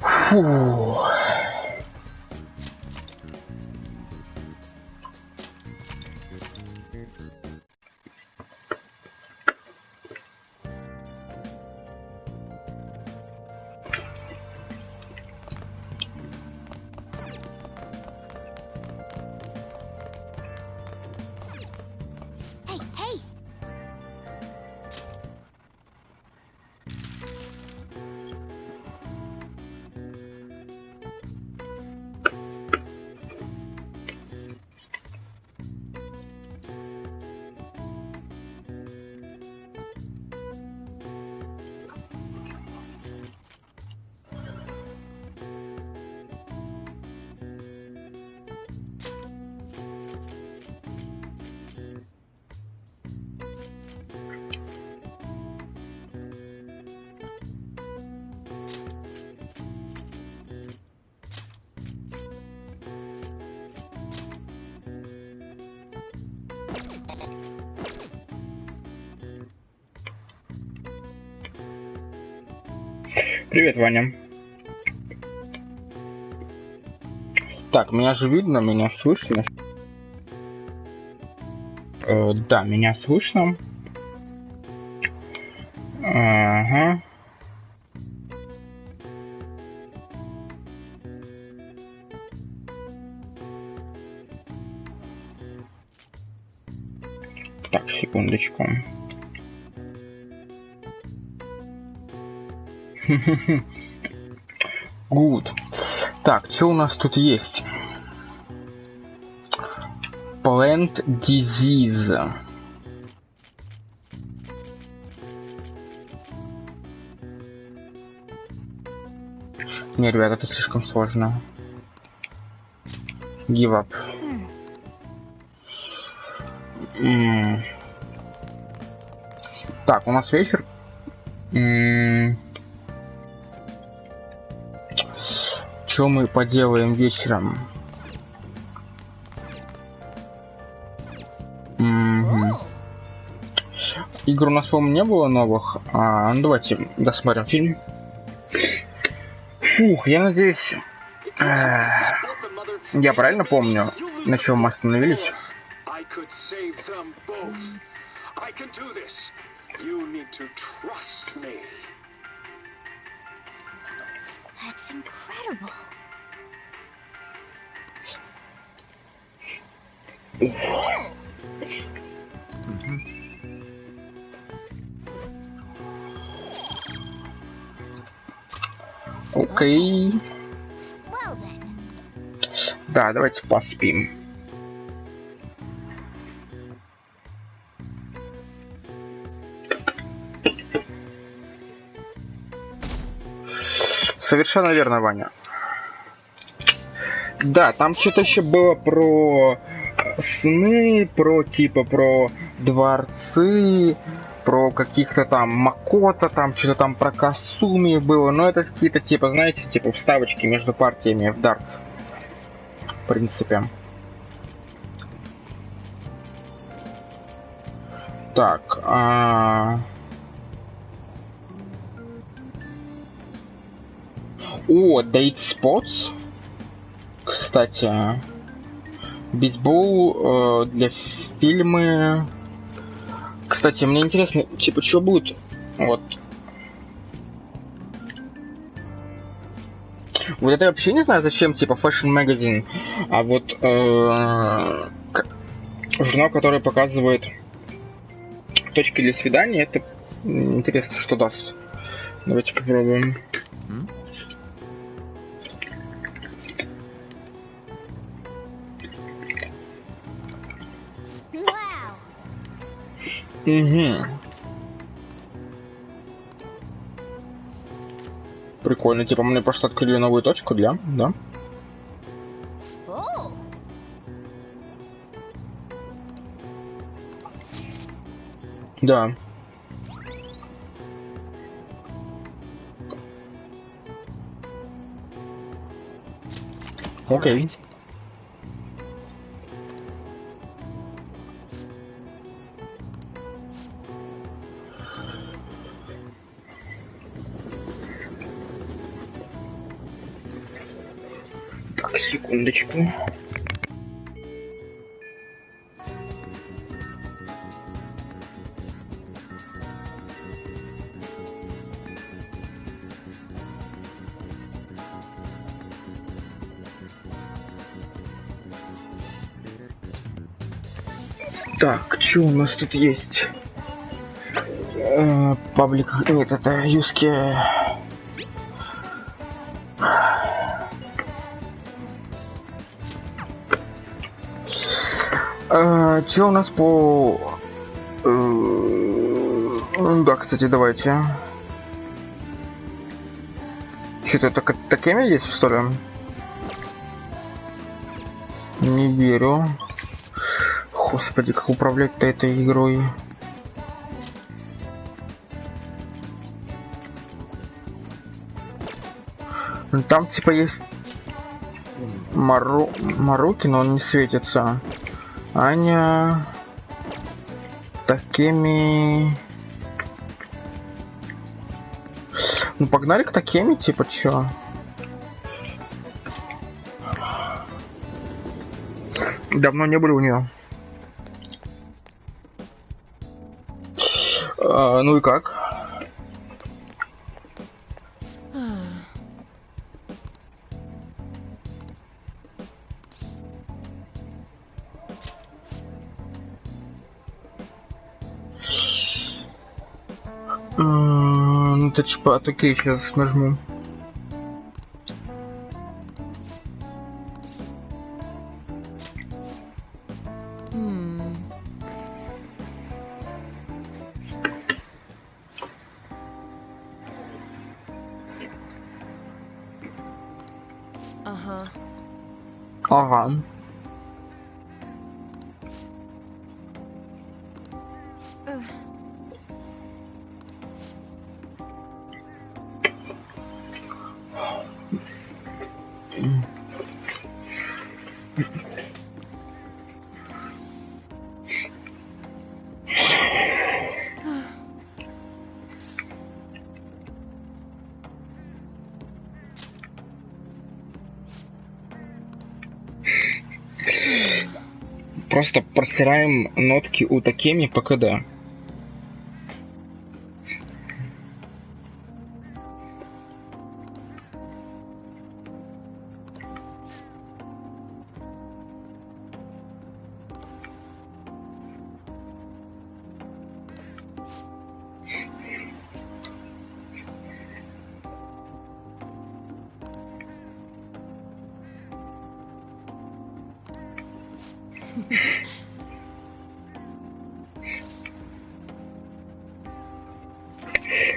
Фу. Привет, Ваня. Так, меня же видно, меня слышно. Да, меня слышно. Ага. Так, секундочку. Good. Так, что у нас тут есть? Plant disease. Не, ребят, это слишком сложно. Give up. Так, у нас вечер. Что мы поделаем вечером? Игр у нас, по-моему, не было новых. Ну, давайте досмотрим фильм. Фух, я надеюсь... я правильно помню, на чем мы остановились? That's incredible. Окей. Well then. Да, давайте поспим. Совершенно верно, Ваня. Да, там что-то еще было про сны, про дворцы, про каких-то там Макото, там что-то там про Касуми было, но это какие-то знаете, вставочки между партиями в дартс. В принципе. Так, О, Date Spots. Кстати, бейсбол для фильмы. Кстати, мне интересно, что будет. Вот. Вот это я вообще не знаю, зачем, Fashion Magazine. А вот журнал, который показывает точки для свидания, это интересно, что даст. Давайте попробуем. Угу. Прикольно, мне просто открыли новую точку для, да? Да. Окей. Так, секундочку. Так, что у нас тут есть? Паблик, нет, это юзки. Что у нас по... Да, кстати, давайте. Что-то такими есть, что ли? Не верю. Господи, как управлять-то этой игрой? Там типа есть Маруки, но он не светится. Аня... Такими... Ну погнали к такими, типа, чё? Давно не были у нее. Ну и как? Ну это типа, окей, сейчас нажму. Ага. Просто просираем нотки у такими по КД.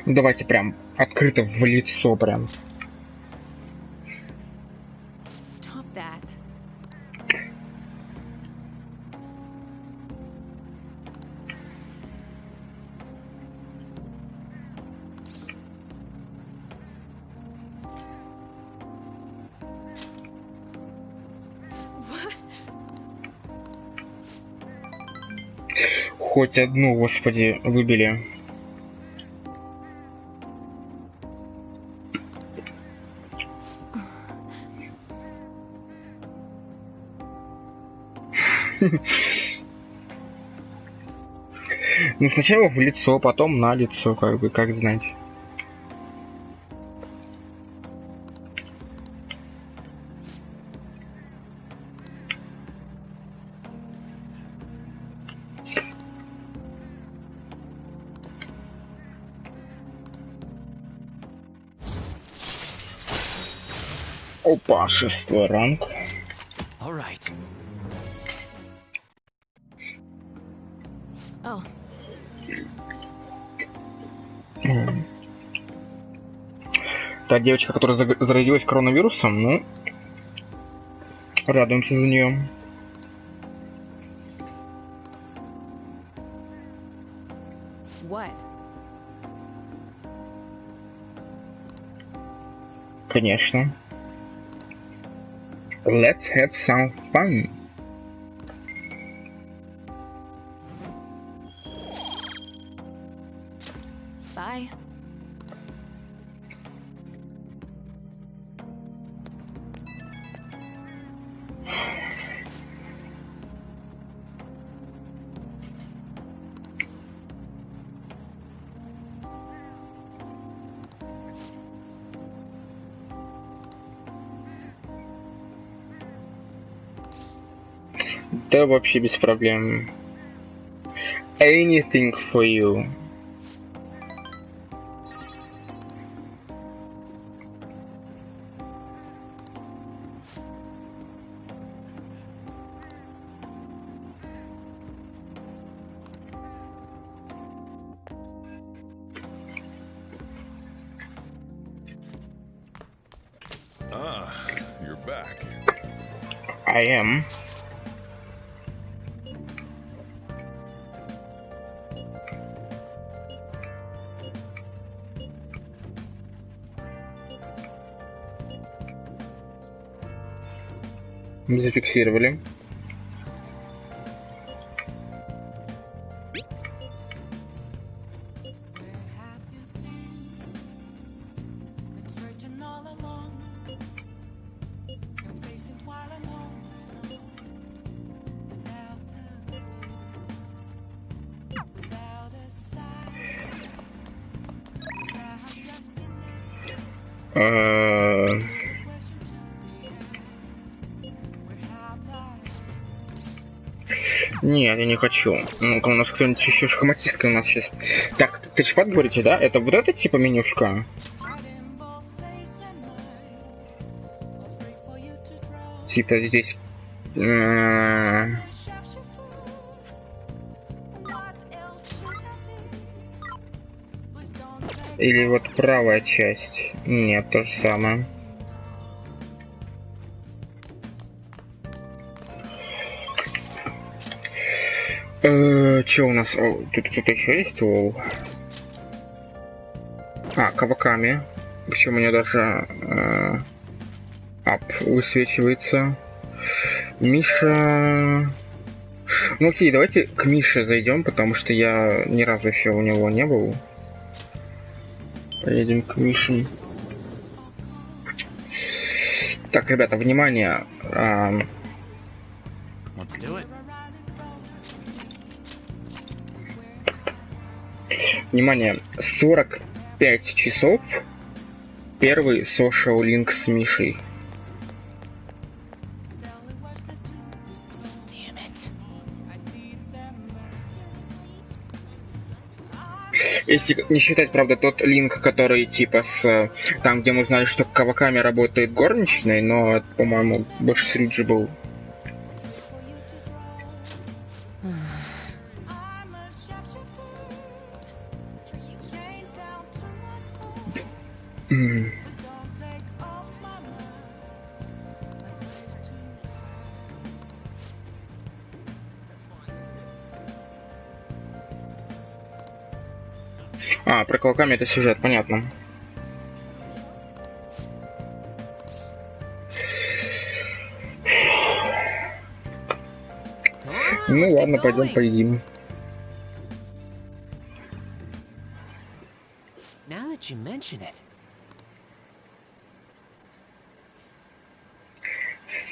Давайте прям открыто в лицо прям. Stop that. Хоть одну, господи, выбили. Ну сначала в лицо, потом на лицо, как бы, как знать. Опа, 6-й ранг. All right. Oh, Та девочка, которая заразилась коронавирусом, ну, радуемся за нее. what? Конечно. Let's have some fun. Bye. Да вообще без проблем. Anything for you. You're back. I am. Мы зафиксировали. Нет, я не хочу. Ну-ка, у нас кто-нибудь еще шахматистка у нас сейчас. Так, тачпад говорите, да? Это вот это типа менюшка? Типа здесь... Или вот правая часть? Нет, то же самое. Что у нас? О, тут кто-то еще есть? Лол. Каваками. Причем у нее даже ап высвечивается. Миша. Ну окей, давайте к Мише зайдем, потому что я ни разу еще у него не был. Поедем к Мише. Так, ребята, внимание. Let's do it. Внимание, 45 часов. Первый social link с Мишей. Если не считать, правда, тот линк, который типа с там, где мы узнали, что Каваками работает горничной, но это, по-моему, больше с Риджи был. Про Каваками это сюжет, понятно. Ну ладно, пойдем поедим. Now that you mention it.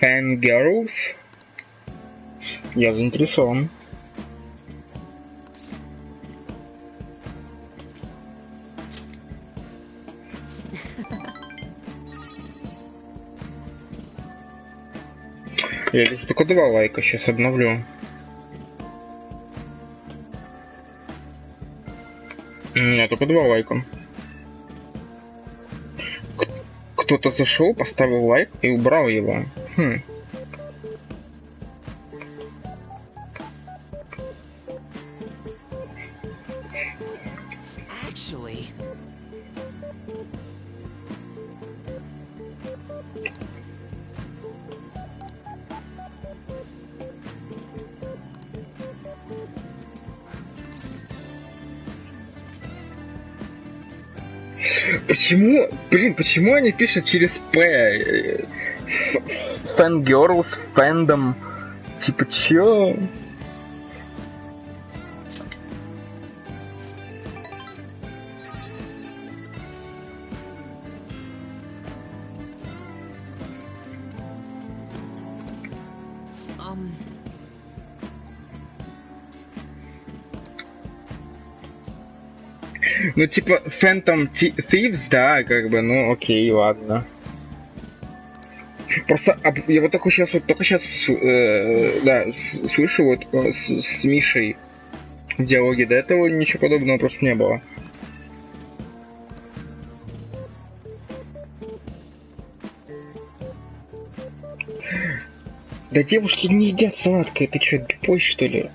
Fangirls? Я заинтересован. Я здесь только 2 лайка, сейчас обновлю. Нет, только 2 лайка. Кто-то зашел, поставил лайк и убрал его. Actually. Почему, почему они пишут через П? Fangirls, фэндом. Типа, чё? Ну, типа, Phantom Thieves, да, как бы, ну, окей, ладно. Просто я вот только сейчас да, слышу вот с Мишей диалоги. До этого ничего подобного просто не было. Да девушки не едят сладкое, ты чё, тупой что ли?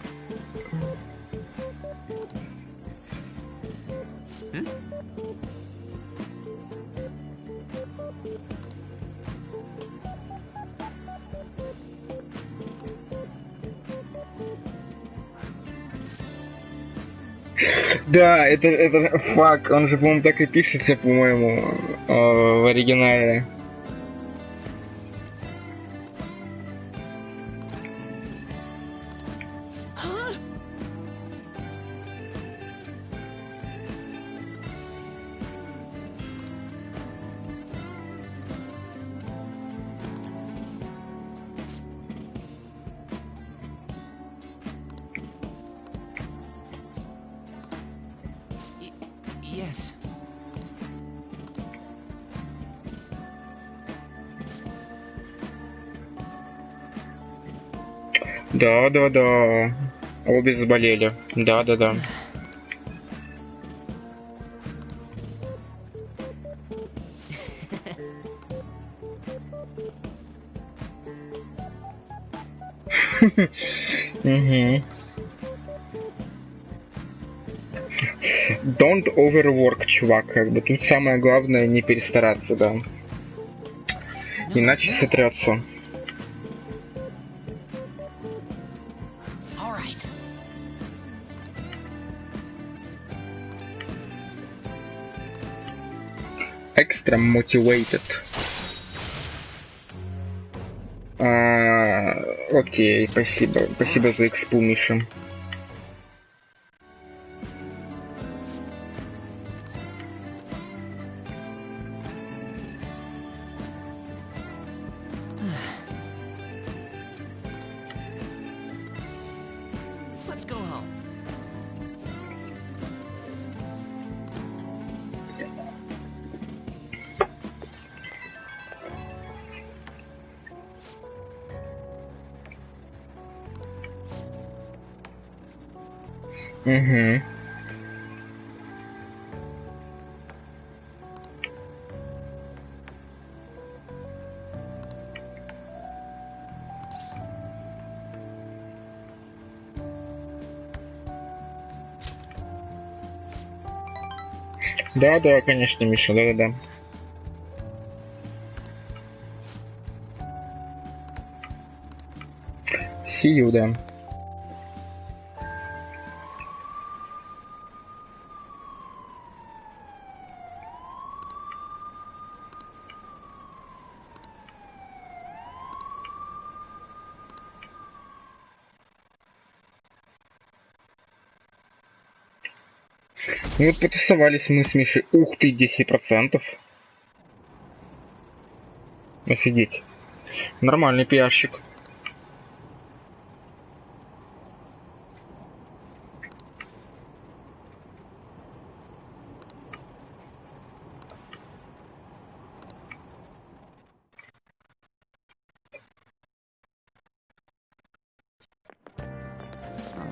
Да, это фак, он же, по-моему, так и пишется, по-моему, в оригинале. Yes. Да. Обе заболели. Да. Угу. Don't overwork, чувак, как бы тут самое главное не перестараться, да. Иначе сотрется. Extra motivated. Окей, спасибо. Спасибо за экспу, Миша. Let's go home. Угу. Да, конечно, Миша, да. See you, да. Ну вот потусовались мы с Мишей. Ух ты, 10%. Офигеть. Нормальный пиарщик.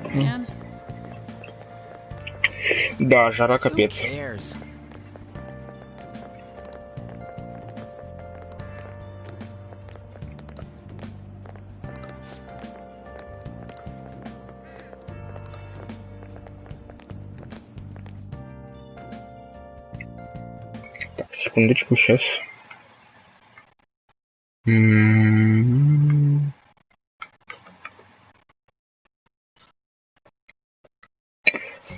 Oh, man. Да, жара Who капец. cares? Так, секундочку, сейчас.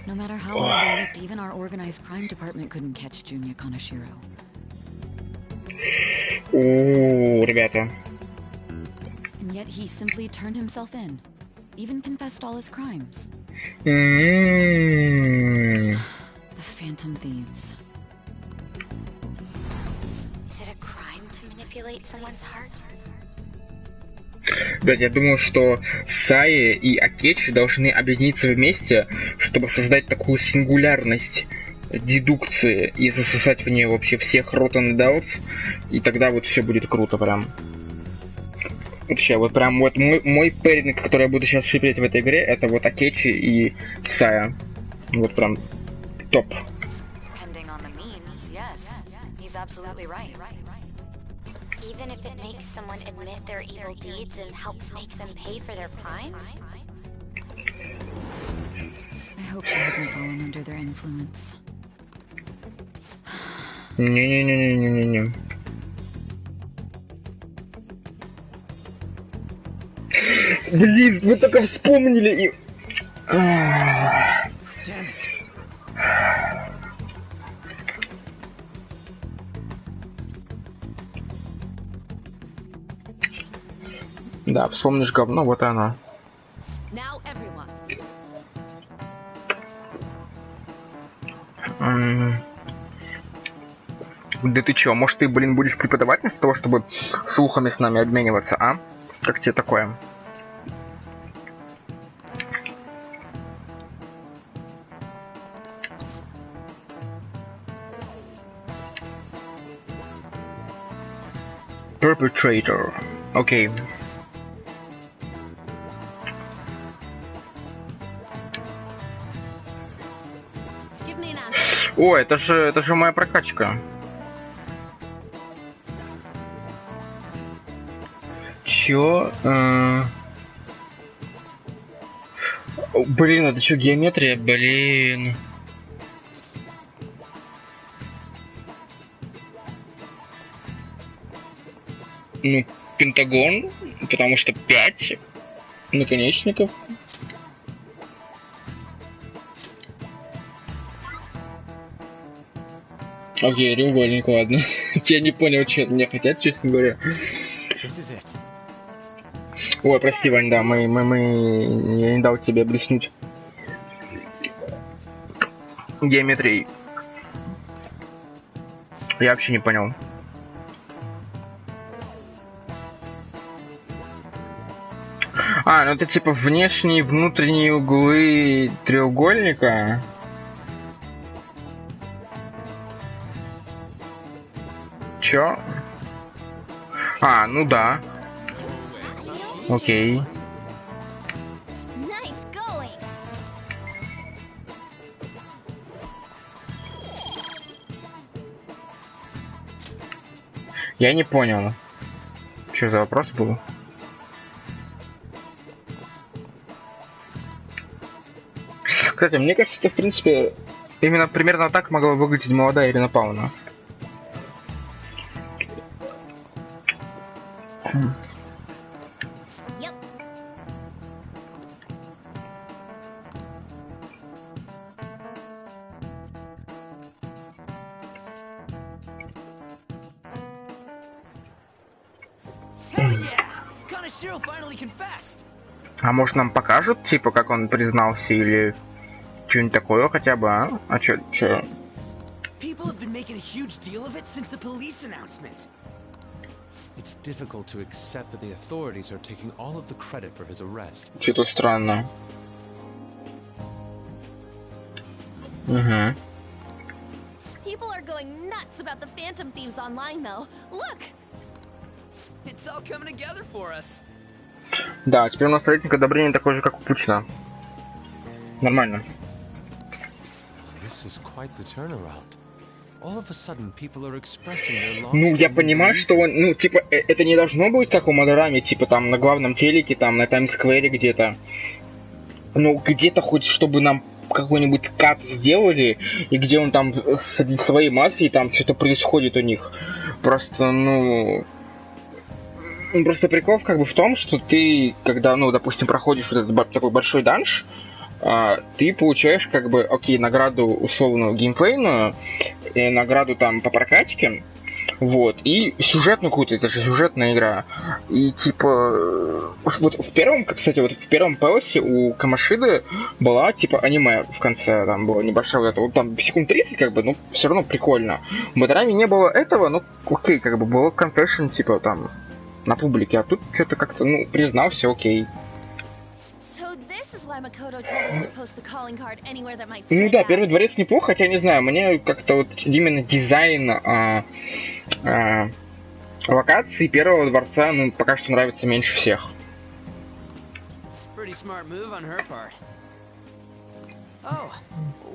No matter how hard they looked, even our organized crime department couldn't catch Junya Kanashiro. О, ребята. And yet he simply turned himself in. Even confessed all his crimes. The Phantom Thieves. Is it a crime to manipulate someone's heart? Блять, я думаю, что Саи и Акечи должны объединиться вместе, чтобы создать такую сингулярность дедукции и засосать в нее вообще всех Rotten Adults, и тогда вот все будет круто прям. Вообще, вот прям вот мой пэринг, который я буду сейчас шипеть в этой игре, это вот Акечи и Сая. Вот прям топ. Depending on the means, yes. He's absolutely right. Even if it makes someone admit their evil deeds and helps make them pay for their crimes? I hope she hasn't fallen under their influence. Не-не-не-не-не-не. Блин, вы только вспомнили и... Да, вспомнишь говно, вот и оно. Now everyone. Да ты чё, может ты, блин, будешь преподавать вместо того, чтобы слухами с нами обмениваться, а? Как тебе такое? Perpetrator. Окей. Give me an answer. О, это же моя прокачка. Чё? Блин, это что, геометрия? Блин. Ну, пентагон, потому что 5 наконечников. Окей, треугольник, ладно. Я не понял, что от меня хотят, честно говоря. Ой, прости, Вань, да, я не дал тебе блеснуть геометрией. Я вообще не понял. А, ну это типа внешние и внутренние углы треугольника. Чё? А, ну да. Окей. Nice going! Я не понял. Что за вопрос был? Кстати, мне кажется, это в принципе именно примерно так могла выглядеть молодая Ирина Павловна. Yep. Hell yeah! Kanashiro finally confessed. А может нам покажут, типа, как он признался или что-нибудь такое хотя бы, а? А чё? People have been making a huge deal of it since the police announcement. It's difficult to accept that the authorities are taking all of the credit for his arrest. Что-то странно. Угу. People are going nuts about the Phantom Thieves online, though. Look! It's all coming together for us. Да, теперь у нас рейтинг одобрения такой же, как у Пучина. Нормально. This is quite the turnaround. All of a sudden, people are expressing their lost. Ну, я понимаю, что он, ну, типа, это не должно быть как у Мадорами, типа, там, на главном телеке, там, на Таймс-сквере где-то. Ну, где-то хоть, чтобы нам какой-нибудь кат сделали, и где он там с своей мафией, там, что-то происходит у них. Просто, ну... Просто прикол как бы в том, что ты, когда, ну, допустим, проходишь вот этот такой большой данж, ты получаешь, как бы, окей, награду условную геймплейную, и награду там по прокачке, вот, и сюжетную какую-то, это же сюжетная игра. И типа, вот в первом, кстати, вот в первом пэлосе у Камашиды была типа аниме в конце, там была небольшая вот эта, вот там секунд 30, как бы, ну, все равно прикольно. В Мадораме не было этого, ну, окей, как бы, было confession, типа, там, на публике, а тут что-то как-то, ну, признался, окей. Ну да, первый дворец неплохо, хотя не знаю, мне как-то вот именно дизайн Локации первого дворца, ну, пока что нравятся меньше всех. Pretty smart move on her part. Oh,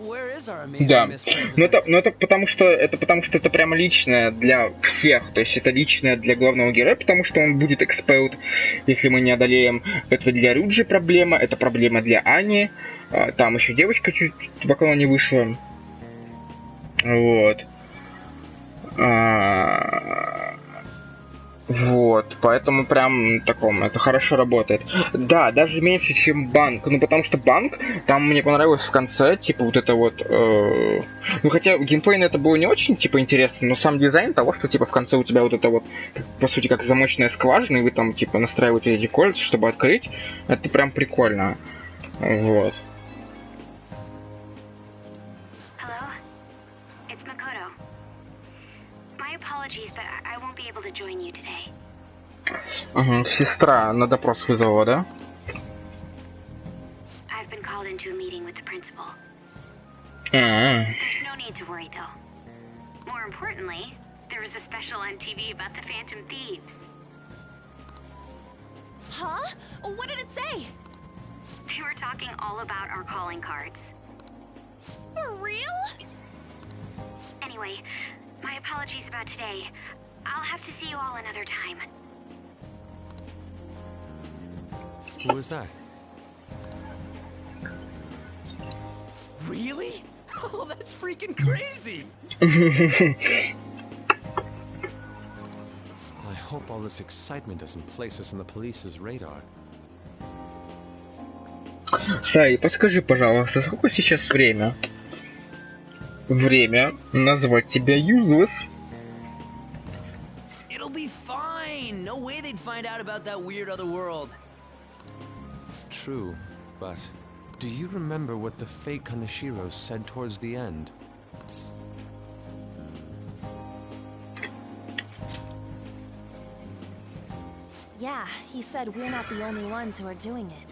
where is our amazing Да, Miss но President? это потому что это прямо личное для всех, то есть это личное для главного героя, потому что он будет expelled, если мы не одолеем. Это для Рюджи проблема, это проблема для Ани, там еще девочка чуть в окно не вышла, вот. Вот, поэтому прям таком, это хорошо работает. Да, даже меньше, чем банк. Ну, потому что банк, там мне понравилось в конце, типа, вот это вот... Ну, хотя геймплейно это было не очень, типа, интересно, но сам дизайн того, что, типа, в конце у тебя вот это вот, по сути, как замочная скважина, и вы там, типа, настраиваете эти кольца, чтобы открыть, это прям прикольно. Вот. Hello? It's Makoto. My apologies, but I won't be able to join you today. Ага, сестра на допрос вызвала, да? I've been called into a meeting with the principal. А-а-а. There's no need to worry, though. More importantly, there was a special on TV about the Phantom Thieves. Huh? What did it say? They were talking all about our calling cards. For real? Anyway, my apologies about today. I'll have to see you all another time. Who is that? Really? Oh, that's freaking crazy! I hope all this excitement doesn't place us on the police's radar. Сай, подскажи, пожалуйста, сколько сейчас время? Время назвать тебя useless. It'll be fine. No way they'd find out about that weird other world. True, but do you remember what the fake Kaneshiro said towards the end? Yeah, he said we're not the only ones who are doing it.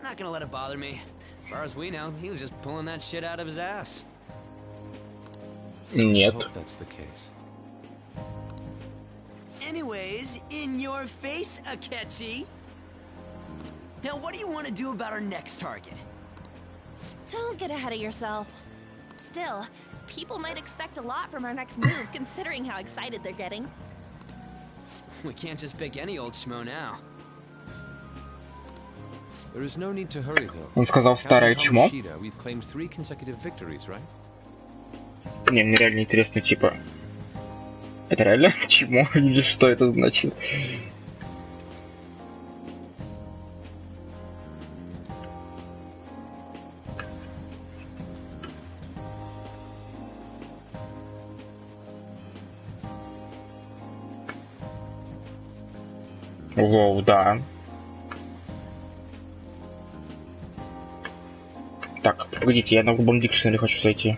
Not gonna let it bother me. As far as we know, he was just pulling that shit out of his ass. I Нет. hope that's the case. Anyways, in your face, Akechi. Now, what do you want to do about our next target? Don't get ahead of yourself. Still, people might expect a lot from our next move, considering how excited they're getting. We can't just pick any old schmo now. There is no need to hurry, though. Он сказал старое Counting чмо. Kamoshida, we've claimed 3 consecutive victories, right? Не, мне реально интересно, типа... Это реально чмо? Или что это значит? Лоу, да. Так, погодите, я на Urban Dictionary хочу зайти.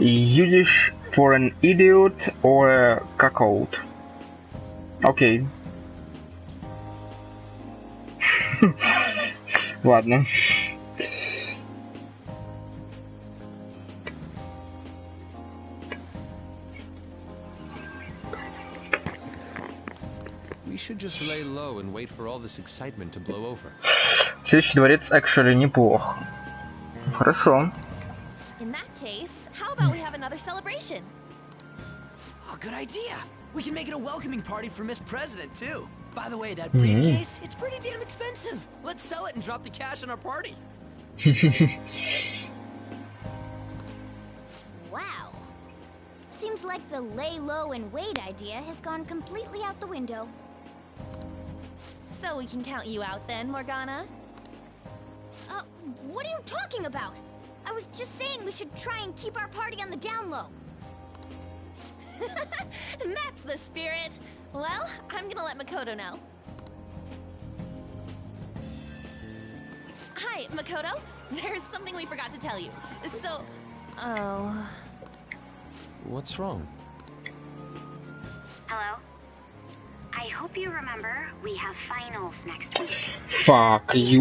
Used for an idiot or a cuckold. Окей. Ладно. We should just lay low and wait for all this excitement to blow over. Следующий дворец actually неплох. Хорошо. In that case, how about we have another celebration? Oh, good idea. We can make it a welcoming party for Miss President, too. By the way, that briefcase, it's pretty damn expensive. Let's sell it and drop the cash on our party. Wow. Seems like the lay low and wait idea has gone completely out the window. So we can count you out then, Morgana? What are you talking about? I was just saying we should try and keep our party on the down low. That's the spirit. Well, I'm gonna let Makoto know. Hi, Makoto. There's something we forgot to tell you. So... Oh... What's wrong? Hello? I hope you remember we have finals next week. Fuck you,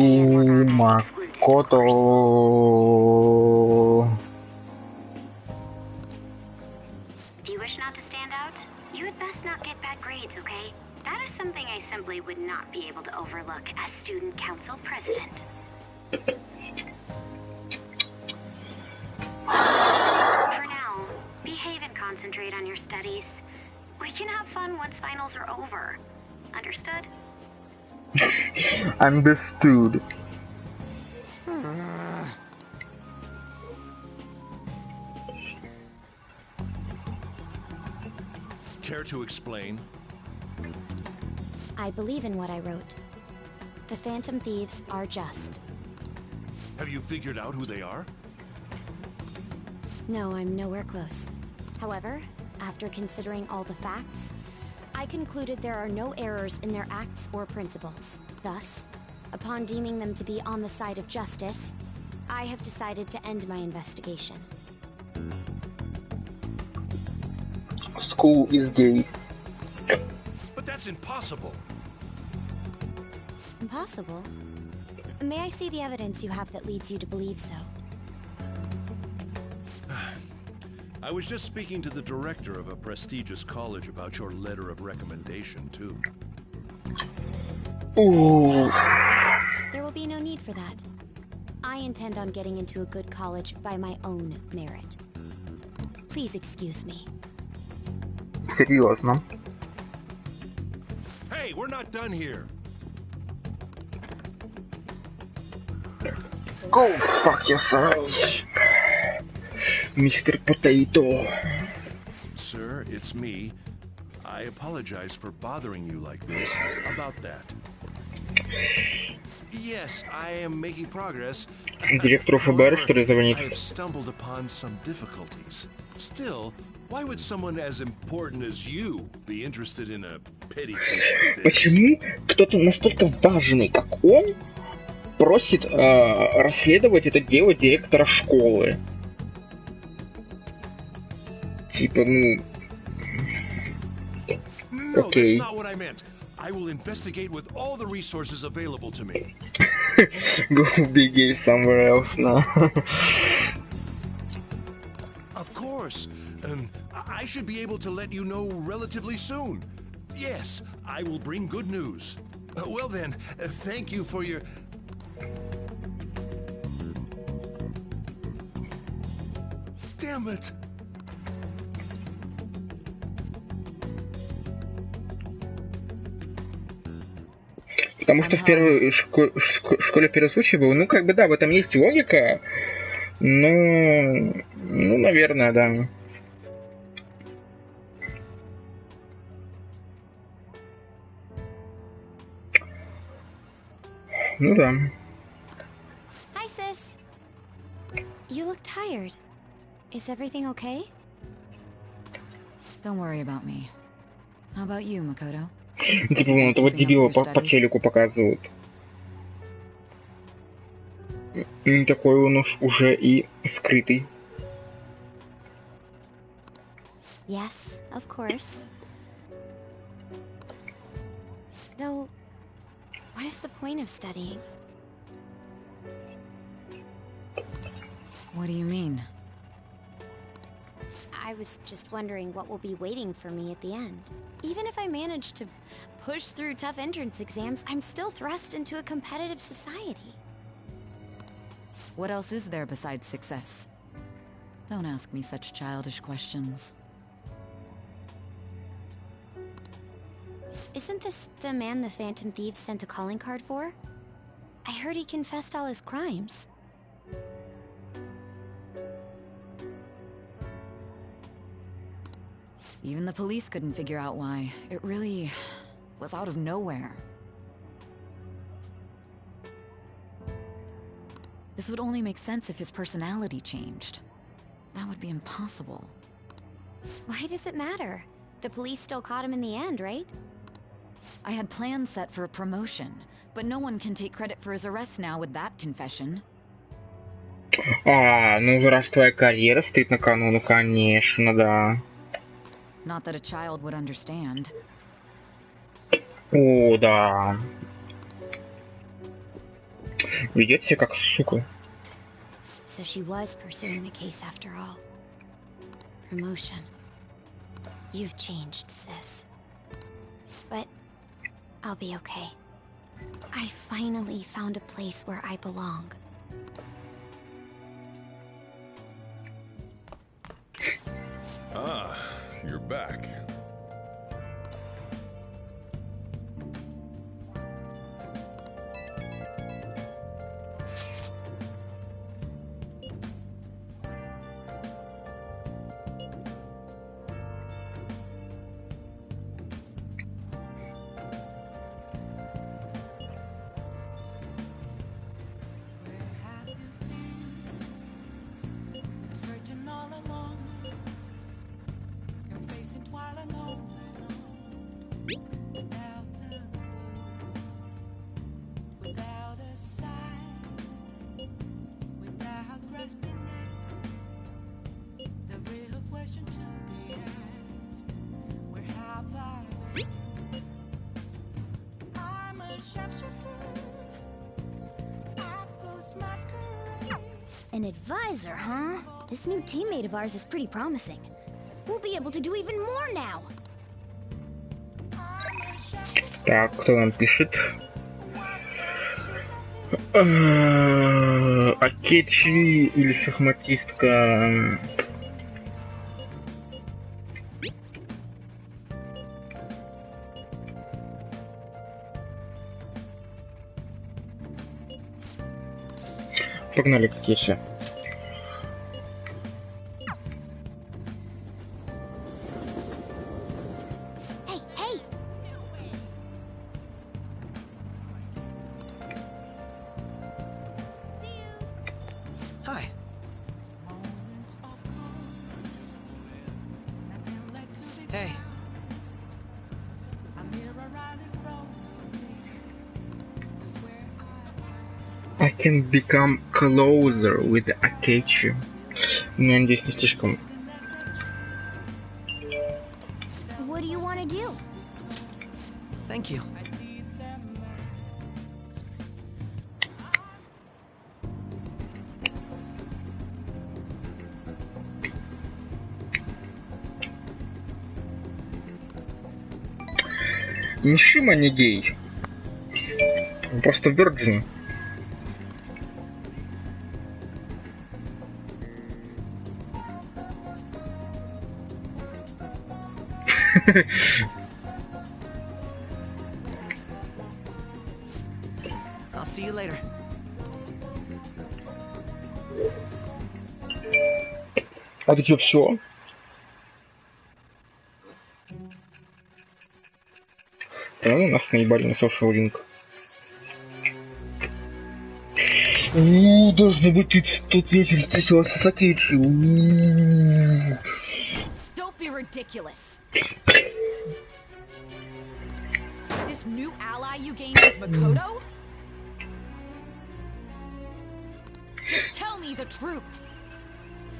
Makoto. Do you wish not to stand out? You had best not get bad grades, okay? That is something I simply would not be able to overlook as student council president. For now, behave and concentrate on your studies. We can have fun once finals are over. Understood? Understood. Care to explain? I believe in what I wrote. The Phantom Thieves are just. Have you figured out who they are? No, I'm nowhere close. However, after considering all the facts, I concluded there are no errors in their acts or principles. Thus, upon deeming them to be on the side of justice, I have decided to end my investigation. School is gay. But that's impossible. Impossible? May I see the evidence you have that leads you to believe so? I was just speaking to the director of a prestigious college about your letter of recommendation, too. Ooh. There will be no need for that. I intend on getting into a good college by my own merit. Please excuse me. Серьезно. Hey, we're not done here. Go fuck yourself, Mr. Potato. Sir, it's me. I apologize for bothering you like this. About that. Yes, I am making progress. Директору ФБР, что ли, звонить? I've stumbled upon some difficulties. Still, why would someone as important as you be interested in a petty case like this? Почему кто-то настолько важный, как он, просит расследовать это дело директора школы? Типа, ну... No, that's not what I meant. I will investigate with all the resources available to me. Go be gay somewhere else now. Of course. I should be able to let you know relatively soon. Yes, I will bring good news. Well then, thank you for your... Damn it! Потому что в первой школе первый случай был, ну как бы да, в этом есть логика, но, ну, наверное, да. Ну да. Hi, sis. You look tired. Is everything okay? Don't worry about me. How about you, Makoto? Типа вон этого дебила по телеку показывают. Не такой он уж уже и скрытый. Yes, of course. Though, what is the point of studying? What do you mean? I was just wondering what will be waiting for me at the end. Even if I manage to push through tough entrance exams, I'm still thrust into a competitive society. What else is there besides success? Don't ask me such childish questions. Isn't this the man the Phantom Thieves sent a calling card for? I heard he confessed all his crimes. Even the police couldn't figure out why. It really was out of nowhere. This would only make sense if his personality changed. That would be impossible. Why does it matter? The police still caught him in the end, right? I had plans set for a promotion, But no one can take credit for his arrest now with that confession. Ну раз твоя карьера стоит на кону, ну конечно, да. Not that a child would understand. О, да. Ведет себя как сука. So she was pursuing the case after all. Promotion. You've changed, sis. But I'll be okay. I finally found a place where I belong. Ah, you're back. An advisor, huh? This new teammate of ours is pretty promising. We'll be able to do even more now. Так, кто нам пишет? Акечи или шахматистка? Погнали, Акечи. Hey, hey! Hi. Hey. I can become closer with Akechi. Я надеюсь, не слишком. What do you want to do? Thank you. Мишима не гей. Он просто virgin. I'll see you later. А ты чё, всё? По-моему, нас наебали на social link. Должно быть, ты тут вечер встретилась с Акечи. Don't be ridiculous. This new ally you gained is Makoto? Just tell me the truth.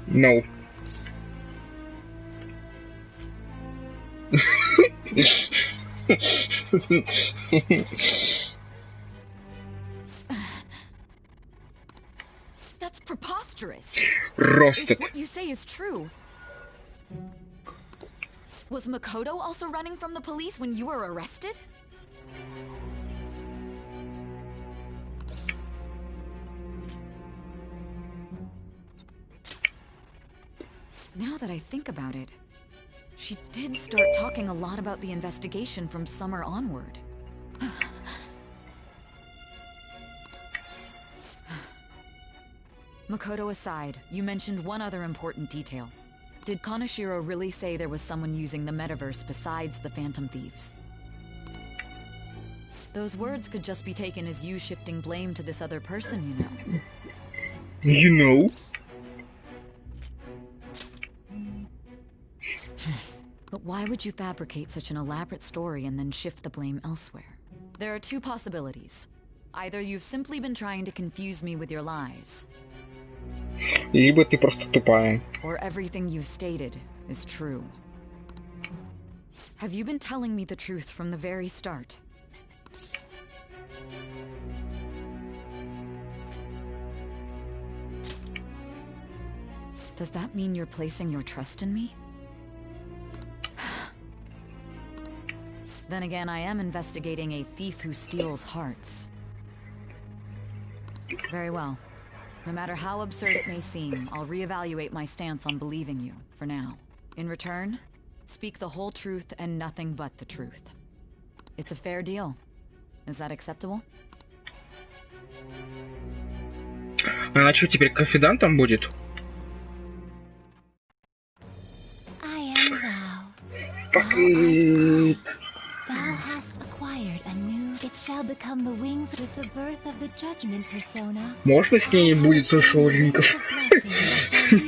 No. That's preposterous. Roasted. If what you say is true. Was Makoto also running from the police when you were arrested? Now that I think about it, she did start talking a lot about the investigation from summer onward. Makoto aside, you mentioned one other important detail. Did Kaneshiro really say there was someone using the metaverse besides the Phantom Thieves? Those words could just be taken as you shifting blame to this other person, you know. You know? But why would you fabricate such an elaborate story and then shift the blame elsewhere? There are two possibilities. Either you've simply been trying to confuse me with your lies. Либо ты просто тупая. Or everything you've stated is true. Have you been telling me the truth from the very start? Does that mean you're placing your trust in me? Then again, I am investigating a thief who steals hearts. Very well. No matter how absurd it may seem, I'll reevaluate my stance on believing you, for now. In return, speak the whole truth and nothing but the truth. It's a fair deal. Is that acceptable? Она что, теперь конфидантом будет? I am thou. Пакет. Thou hast acquired a new. It shall become the wings with the birth of the judgment persona. Можно с ней будет со шорников?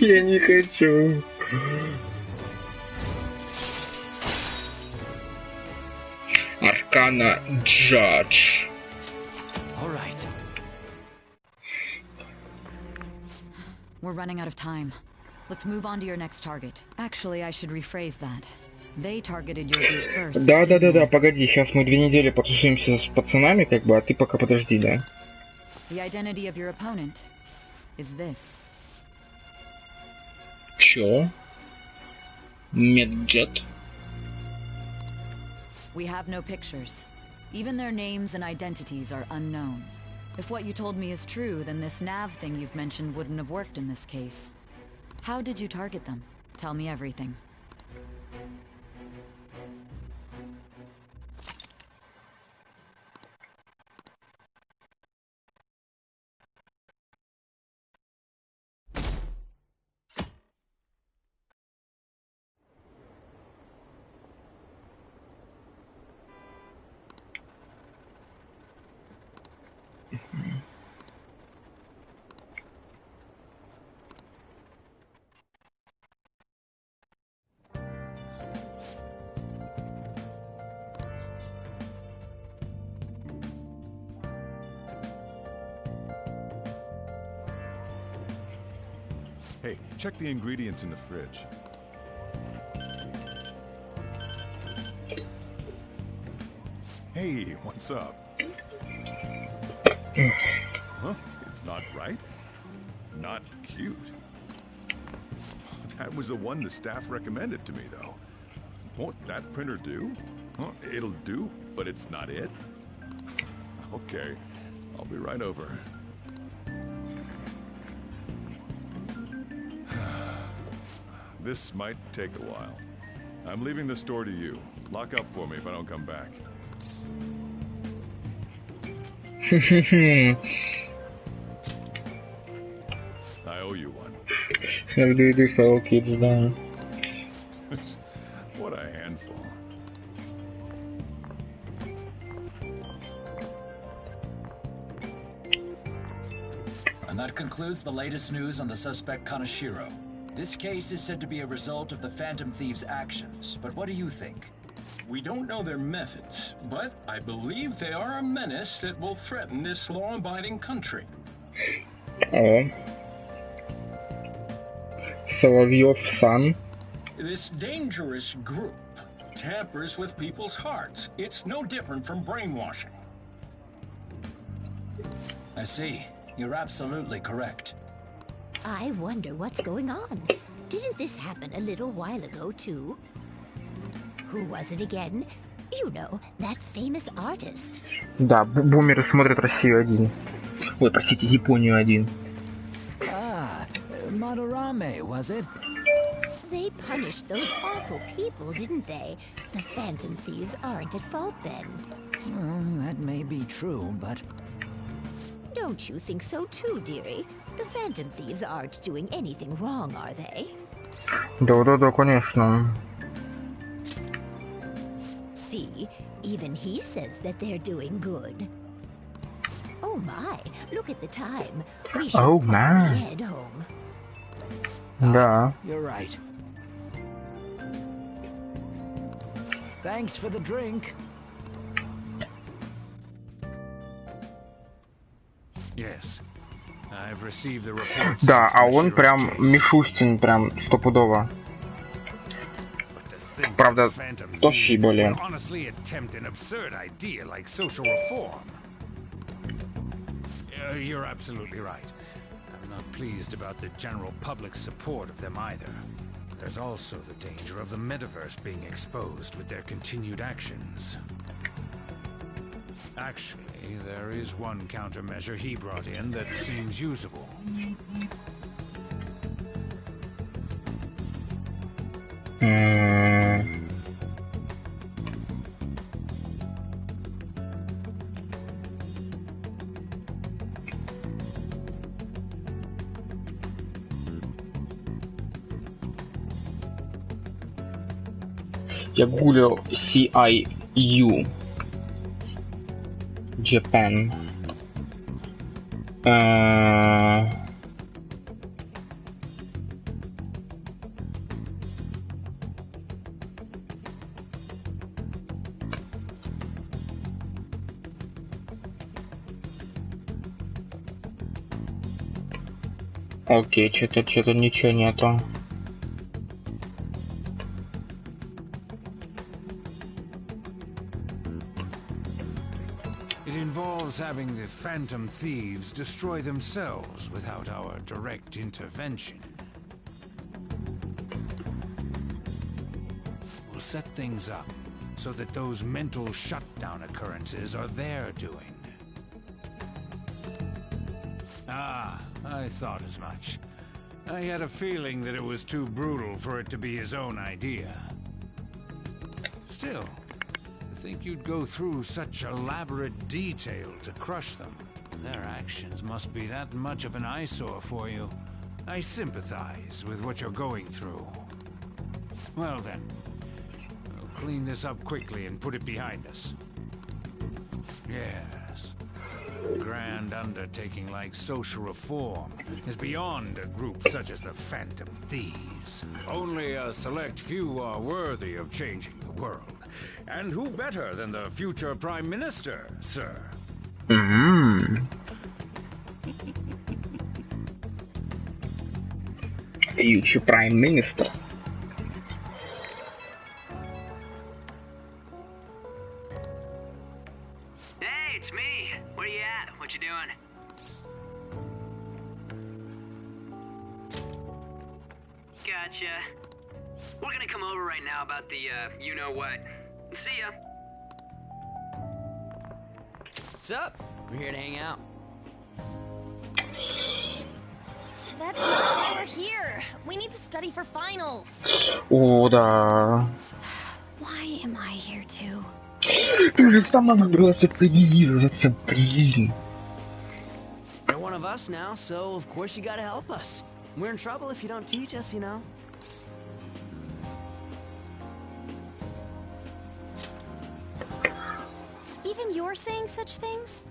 Я не хочу. Аркана Джадж. All right. We're running out of time. Let's move on to your next target. Actually, I should rephrase that. They targeted your group first. Да, погоди, сейчас мы 2 недели потусуемся с пацанами, как бы, а ты пока подожди, да? The identity of your opponent is this. Чё? Медджет? We have no pictures. Even their names and identities are unknown. If what you told me is true, then this nav thing you've mentioned wouldn't have worked in this case. How did you target them? Tell me everything. Hey, check the ingredients in the fridge. Hey, what's up? Huh? It's not right? Not cute. That was the one the staff recommended to me, though. Won't that printer do? Huh? It'll do, but it's not it? Okay, I'll be right over. This might take a while. I'm leaving the store to you. Lock up for me if I don't come back. I owe you one. How do you do fellow kids now? What a handful. And that concludes the latest news on the suspect Kaneshiro. This case is said to be a result of the Phantom Thieves' actions, but what do you think? We don't know their methods, but I believe they are a menace that will threaten this law-abiding country. Oh. Соловьев's son. This dangerous group tampers with people's hearts. It's no different from brainwashing. I see. You're absolutely correct. I wonder what's going on. Didn't this happen a little while ago, too? Who was it again? You know, that famous artist. Да, бумеры смотрят Россию 1. Ой, простите, Японию 1. Ah, Madarame, was it? They punished those awful people, didn't they? The Phantom Thieves aren't at fault then. Well, that may be true, but... Don't you think so too, dearie? The Phantom Thieves aren't doing anything wrong, are they? Да, конечно. See, even he says that they're doing good. Oh my, look at the time. We should probably head home. Да. You're right. Thanks for the drink. Да, а он прям Мишустин, прям стопудово. Правда, тощий более. You're absolutely right. I'm not pleased about the general public's support of them either. There's also the danger of the metaverse being exposed with their continued actions. Actually, there is one countermeasure he brought in that seems usable. Я гуглил CIU Japan. Окей, что-то ничего нету. Having the Phantom Thieves destroy themselves without our direct intervention. We'll set things up so that those mental shutdown occurrences are their doing. Ah, I thought as much. I had a feeling that it was too brutal for it to be his own idea. Still, I think you'd go through such elaborate detail to crush them. Their actions must be that much of an eyesore for you. I sympathize with what you're going through. Well then, we'll clean this up quickly and put it behind us. Yes. A grand undertaking like social reform is beyond a group such as the Phantom Thieves. Only a select few are worthy of changing the world. And who better than the future Prime Minister, sir? Future Prime Minister. Hey, it's me. Where you at? What you doing? Gotcha. We're gonna come over right now about the, you-know-what. See ya. What's up? We're here to hang out. That's not why we're here. We need to study for finals. О, да. Why am I here too? Ты же сама выбралась активизироваться, блин. You're one of us now, so of course you gotta help us. We're in trouble if you don't teach us, you know. Even you're saying such things?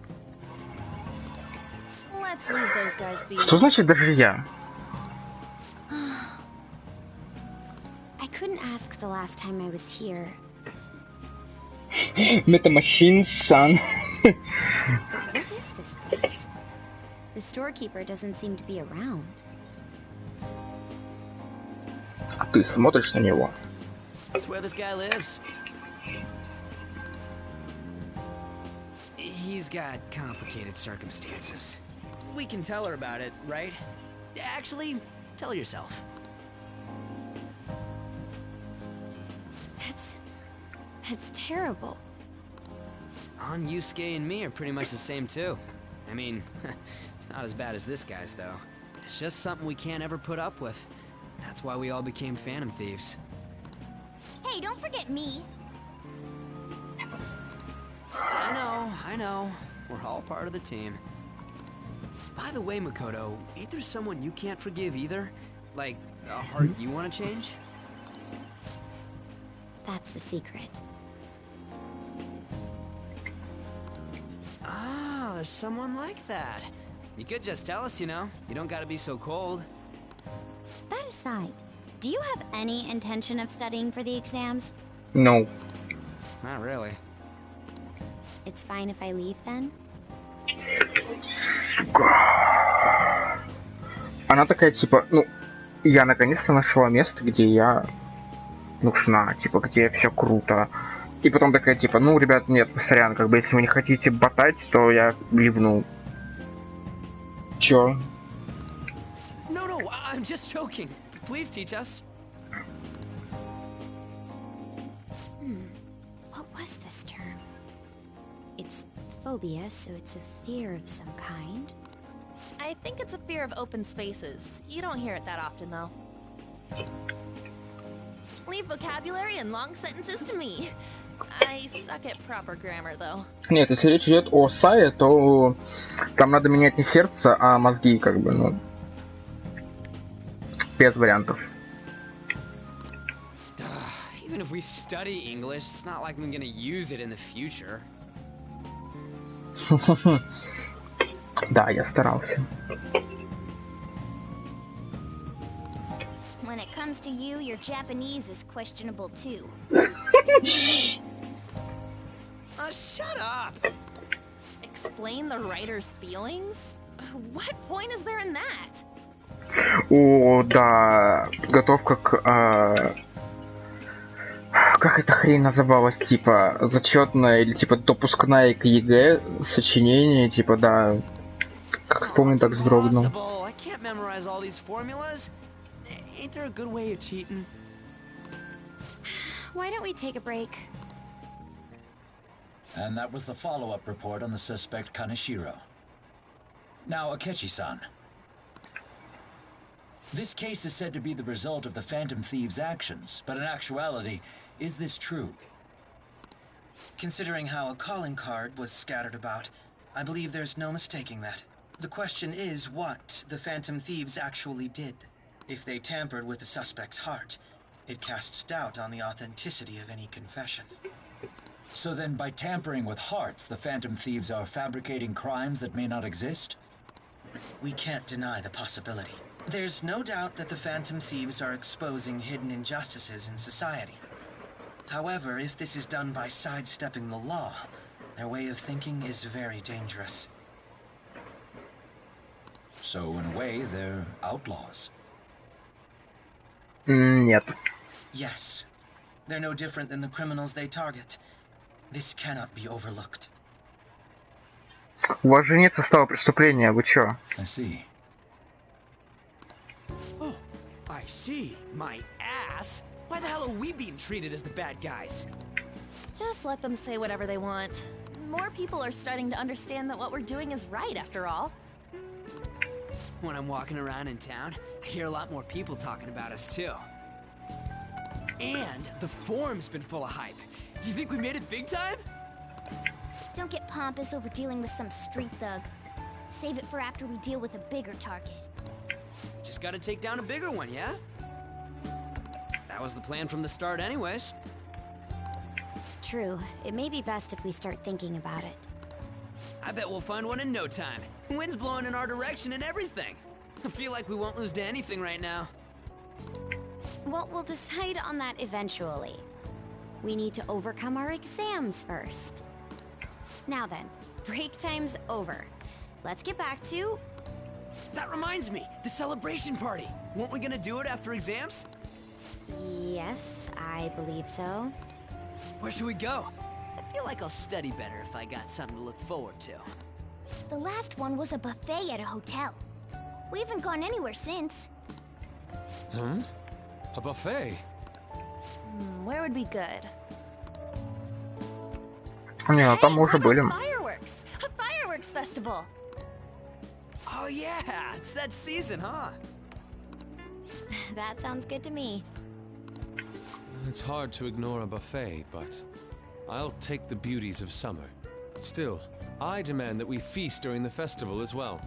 Let's leave those guys be. Что значит даже я? I couldn't ask the last time I was here. Meta machine, son. But what is this place? The storekeeper doesn't seem to be around. А ты смотришь на него? That's where this guy lives. He's got complicated circumstances. We can tell her about it, right? Actually, tell yourself. That's terrible. On Yusuke and me are pretty much the same too. I mean, it's not as bad as this guy's though. It's just something we can't ever put up with. That's why we all became Phantom Thieves. Hey, don't forget me. I know. We're all part of the team. By the way, Makoto, ain't there someone you can't forgive either? Like, a heart you want to change? That's a secret. Ah, there's someone like that. You could just tell us, you know. You don't gotta be so cold. That aside, do you have any intention of studying for the exams? No. Not really. It's fine if I leave then? она такая, типа, ну, я наконец-то нашла место, где я нужна, типа, где все круто. И потом такая, типа, ну, ребят, нет, сорян, как бы, если вы не хотите ботать, то я ливну. Чё? No, I'm just joking. Please teach us. What was this term? It's phobia, so it's a fear of some kind. I think it's a fear of open spaces. You don't hear it that often, though. Leave vocabulary and long sentences to me. I suck at proper grammar, though. Нет, если речь идет о сае, то там надо менять не сердце, а мозги, как бы, ну. Без вариантов. Even if we study English, it's not like I'm gonna use it in the future. Да, я старался. When it comes to you, your Japanese is questionable too. Shut up! Explain the writer's feelings? What point is there in that? О, да, готовка к... как эта хрень называлась, типа, зачетная или типа допускная к ЕГЭ, сочинение, типа, да. Как вспомнил, так вздрогнул. I can't memorize all these formulas. Ain't there a good way of cheating? Why don't we take a break? And that was the follow-up report on the suspect Kaneshiro. Now, Akechi-san. This case is said to be the result of the Phantom Thieves' actions, but in actuality, is this true? Considering how a calling card was scattered about, I believe there's no mistaking that. The question is what the Phantom Thieves actually did. If they tampered with the suspect's heart, it casts doubt on the authenticity of any confession. So then, by tampering with hearts, the Phantom Thieves are fabricating crimes that may not exist? We can't deny the possibility. There's no doubt that the Phantom Thieves are exposing hidden injustices in society. However, if this is done by sidestepping the law, their way of thinking is very dangerous. So, in a way, they're outlaws. Нет. Yes. They're no different than the criminals they target. This cannot be overlooked. У вас же нет состава преступления, вы чё? I see. Oh, I see. My ass. Why the hell are we being treated as the bad guys? Just let them say whatever they want. More people are starting to understand that what we're doing is right, after all. When I'm walking around in town, I hear a lot more people talking about us, too. And the forum's been full of hype. Do you think we made it big time? Don't get pompous over dealing with some street thug. Save it for after we deal with a bigger target. Just gotta take down a bigger one, yeah? That was the plan from the start anyways. True. It may be best if we start thinking about it. I bet we'll find one in no time. Wind's blowing in our direction and everything. I feel like we won't lose to anything right now. Well, we'll decide on that eventually. We need to overcome our exams first. Now then, break time's over. Let's get back to... That reminds me, the celebration party. Weren't we gonna do it after exams? Yes, I believe so. Where should we go? I feel like I'll study better if I got something to look forward to. The last one was a buffet at a hotel. We haven't gone anywhere since. Hmm? A buffet? Where would be good? Не, ну там мы уже были. Fireworks! A fireworks festival! Oh yeah, it's that season, huh? That sounds good to me. It's hard to ignore a buffet, but I'll take the beauties of summer. Still, I demand that we feast during the festival as well.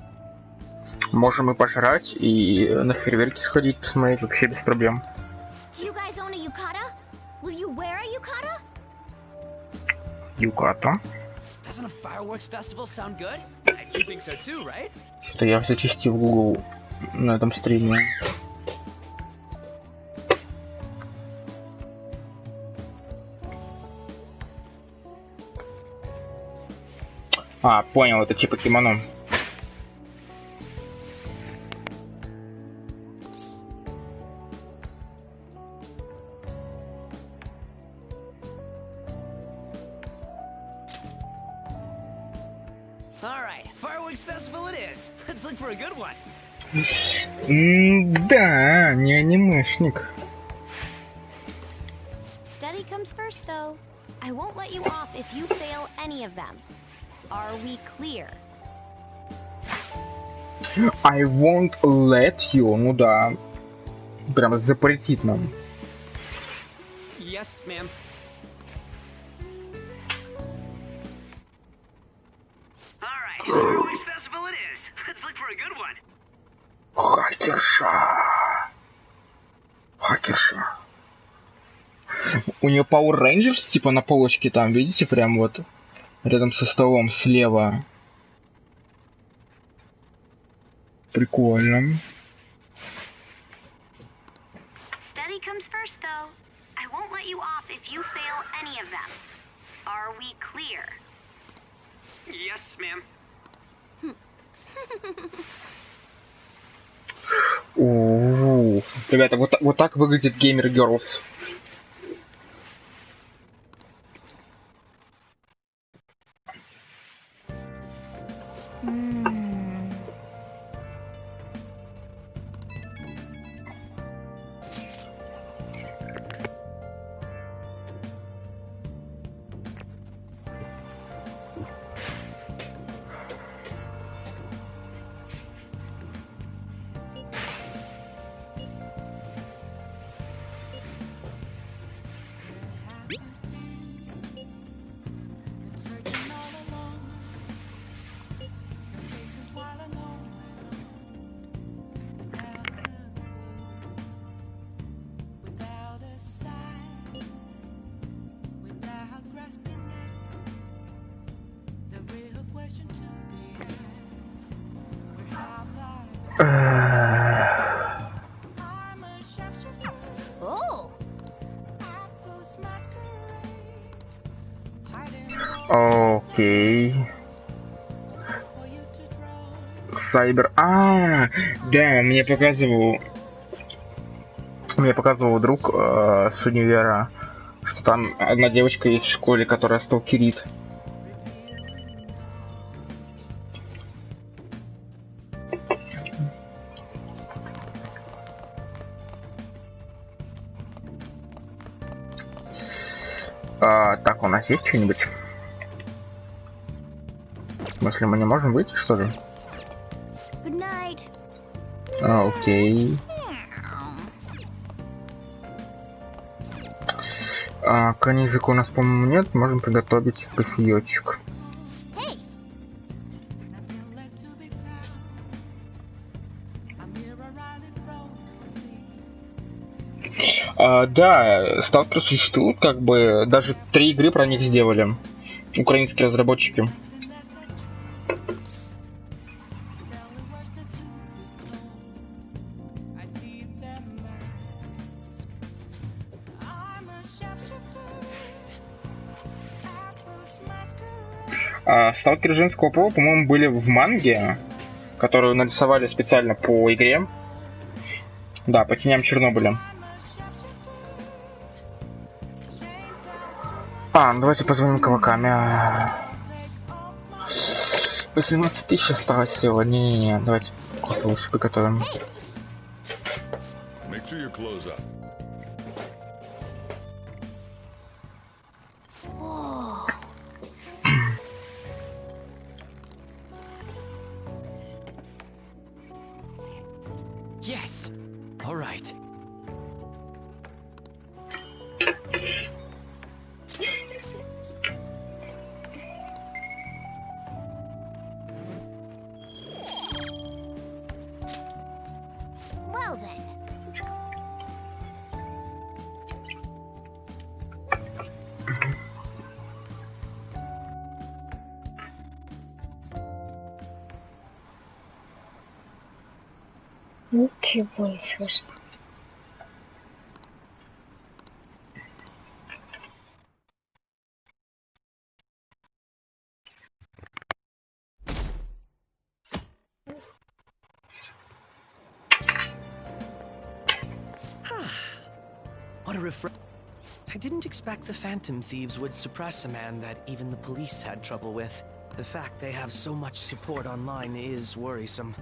Можем и пожрать, и на фейерверки сходить, посмотреть, вообще без проблем. Do you guys own a yukata? Will you wear a yukata? Юката. Doesn't a fireworks festival sound good? You think so too, right? Что-то я зачистил Google на этом стриме. А, понял, это типа кимоно. is. Let's look for a good one. Да, не анимешник. Study comes first, though. I won't let you off if you fail any of them. Are we clear? I won't let you. Ну да. Прямо запретит нам. Yes, ma'am. Alright, fireworks festival it is. Let's look for a good one. Хакерша. Хакерша. У нее Power Rangers, типа на полочке там, видите, прям вот рядом со столом слева. Прикольно. Study comes first, though. I won't let you off if you fail any of them. Are we clear? Yes, ma'am. О, ребята, вот так выглядит Gamer Girls. Окей. Сайбер. Да, мне показывал друг с универа, что там одна девочка есть в школе, которая сталкерит. Так, у нас есть что-нибудь? В смысле, мы не можем выйти, что ли? Окей. Книжек у нас, по-моему, нет. Можем приготовить кофеечек. Да, сталкеры существуют, как бы даже 3 игры про них сделали. Украинские разработчики. Сталкеры женского пола, по-моему, были в манге, которую нарисовали специально по игре. Да, по теням Чернобыля. Ну давайте позвоним Каваками. 18 тысяч осталось всего. Не-не-не, давайте кофе лучше приготовим. Yes. All right. Well then. Ничего не слышно. What a refresh. I didn't expect the Phantom Thieves would suppress a man that even the police had trouble with. The fact they have so much support online is worrisome.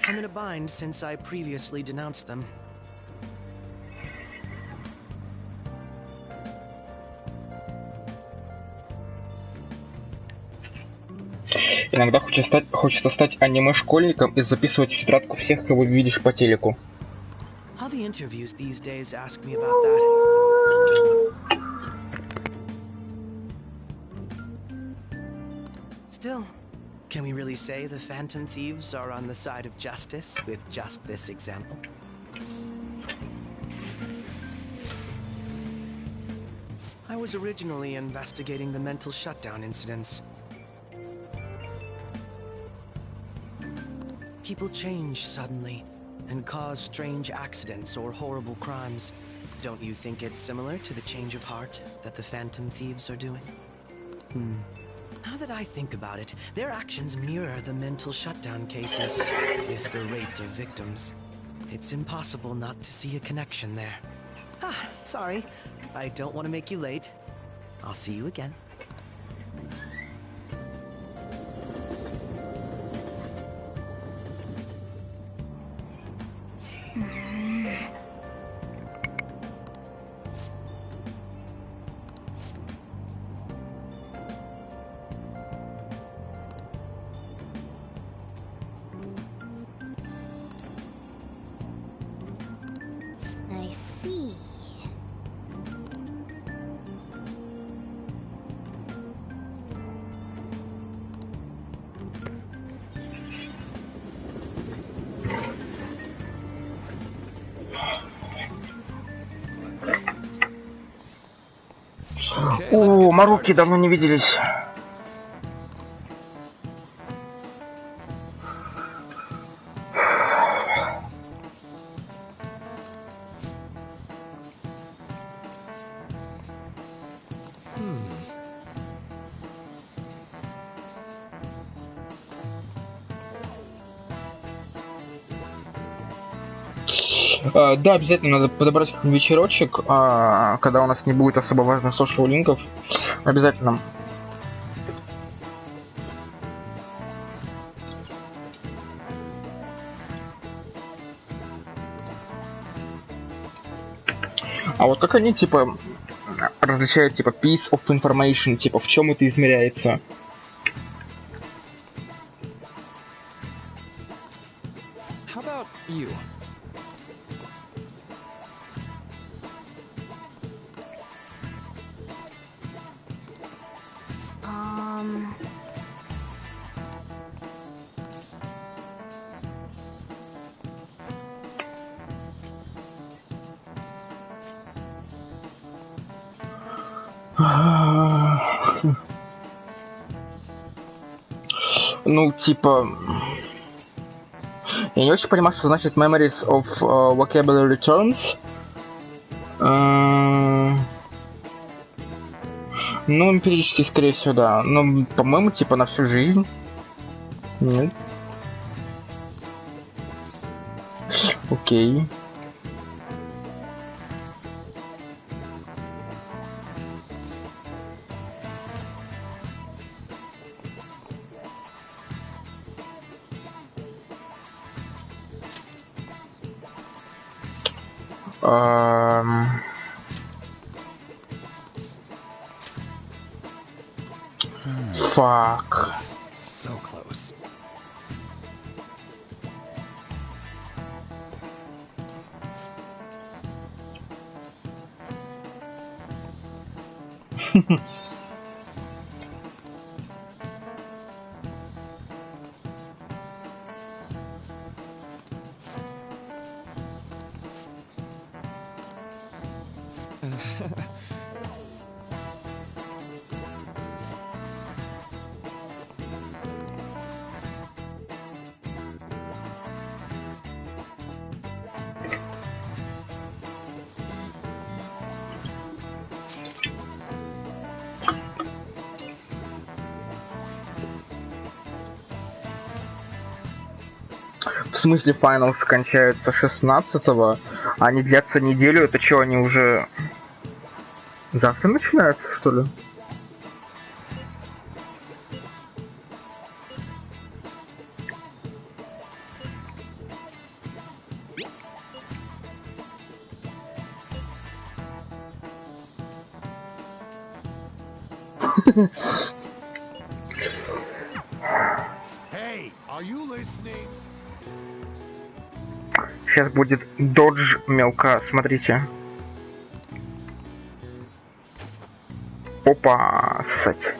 I'm in a bind since I previously denounced them. Иногда хочется стать аниме-школьником и записывать в тетрадку всех, кого видишь по телеку. All the interviews these days ask me about that. Still, can we really say the Phantom Thieves are on the side of justice with just this example? I was originally investigating the mental shutdown incidents. People change suddenly and cause strange accidents or horrible crimes. Don't you think it's similar to the change of heart that the Phantom Thieves are doing? Now that I think about it, their actions mirror the mental shutdown cases with the rate of victims. It's impossible not to see a connection there. Ah, sorry. I don't want to make you late. I'll see you again. I see. О, Маруки, давно не виделись. Да, обязательно надо подобрать какой-нибудь вечерочек, когда у нас не будет особо важных социал-линков. Обязательно. А вот как они, типа, различают, типа, piece of information, типа, в чем это измеряется? How about you? Ну, типа... Я не очень понимаю, что значит memories of vocabulary terms. Ну, перечислить, скорее всего, да. Но, по-моему, типа на всю жизнь. Нет. Окей. Fuck. So close. В смысле, finals кончаются 16-го, а они длятся неделю, это что, они уже завтра начинаются, что ли? Hey, are you listening? Сейчас будет додж мелко, смотрите. Опа, ссать.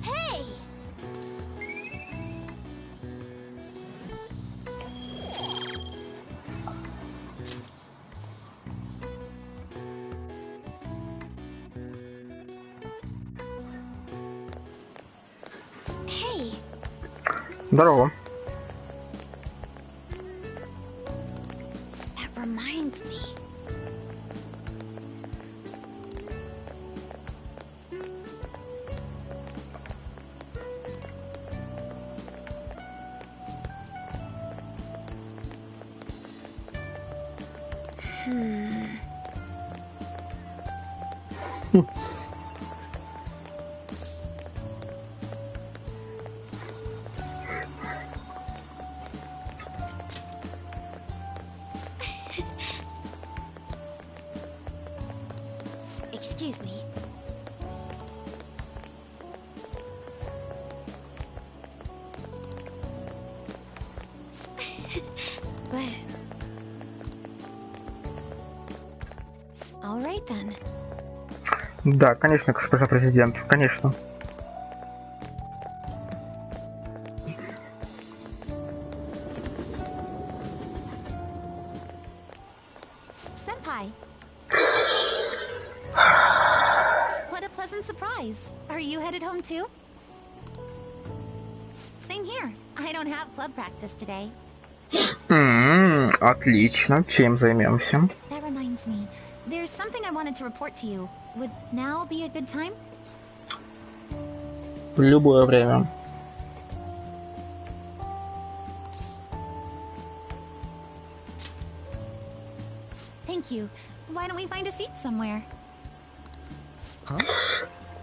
Hey! Hey, Здорово. that reminds me. Excuse me. But... All right then. Да, конечно, госпожа президент, конечно. Senpai. What a pleasant surprise. Are you headed home too? Same here. I don't have club practice today. Отлично. Чем займемся? That reminds me. There's something I wanted to report to you. Would now be a good time? В любое время. Thank you. Why don't we find a seat somewhere?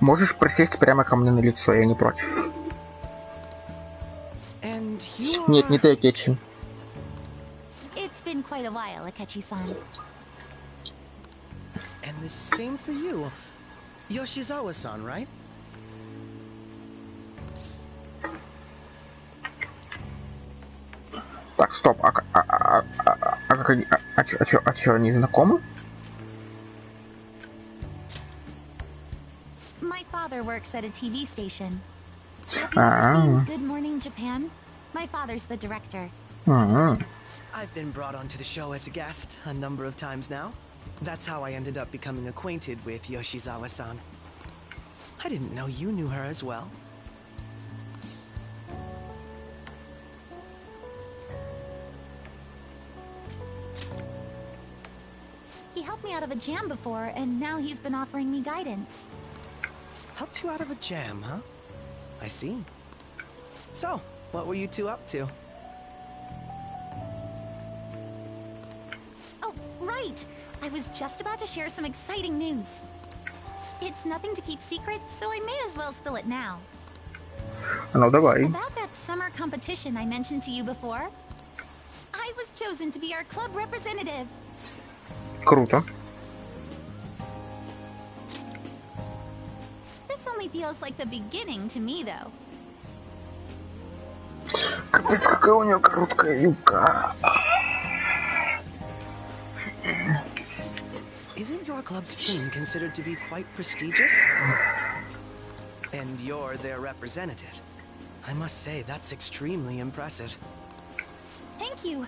Можешь присесть прямо ко мне на лицо, я не против. And you Нет, не ты, Акечи. It's been quite a while, Akechi-san. And the same for you. Yoshizawa-san, right? Так, стоп, чё, они знакомы? My father works at a TV station. Have you ever seen Good Morning Japan? My father's the director. I've been brought onto the show as a guest a number of times now. That's how I ended up becoming acquainted with Yoshizawa-san. I didn't know you knew her as well. He helped me out of a jam before, and now he's been offering me guidance. Helped you out of a jam, huh? I see. So, what were you two up to? Oh, right! I was just about to share some exciting news. It's nothing to keep secret, so I may as well spill it now. Ну, давай. About that summer competition I mentioned to you before, I was chosen to be our club representative. Круто. This only feels like the beginning to me, though. Капец, какая у нее короткая юбка. Isn't your club's team considered to be quite prestigious? And you're their representative. I must say, that's extremely impressive. Thank you.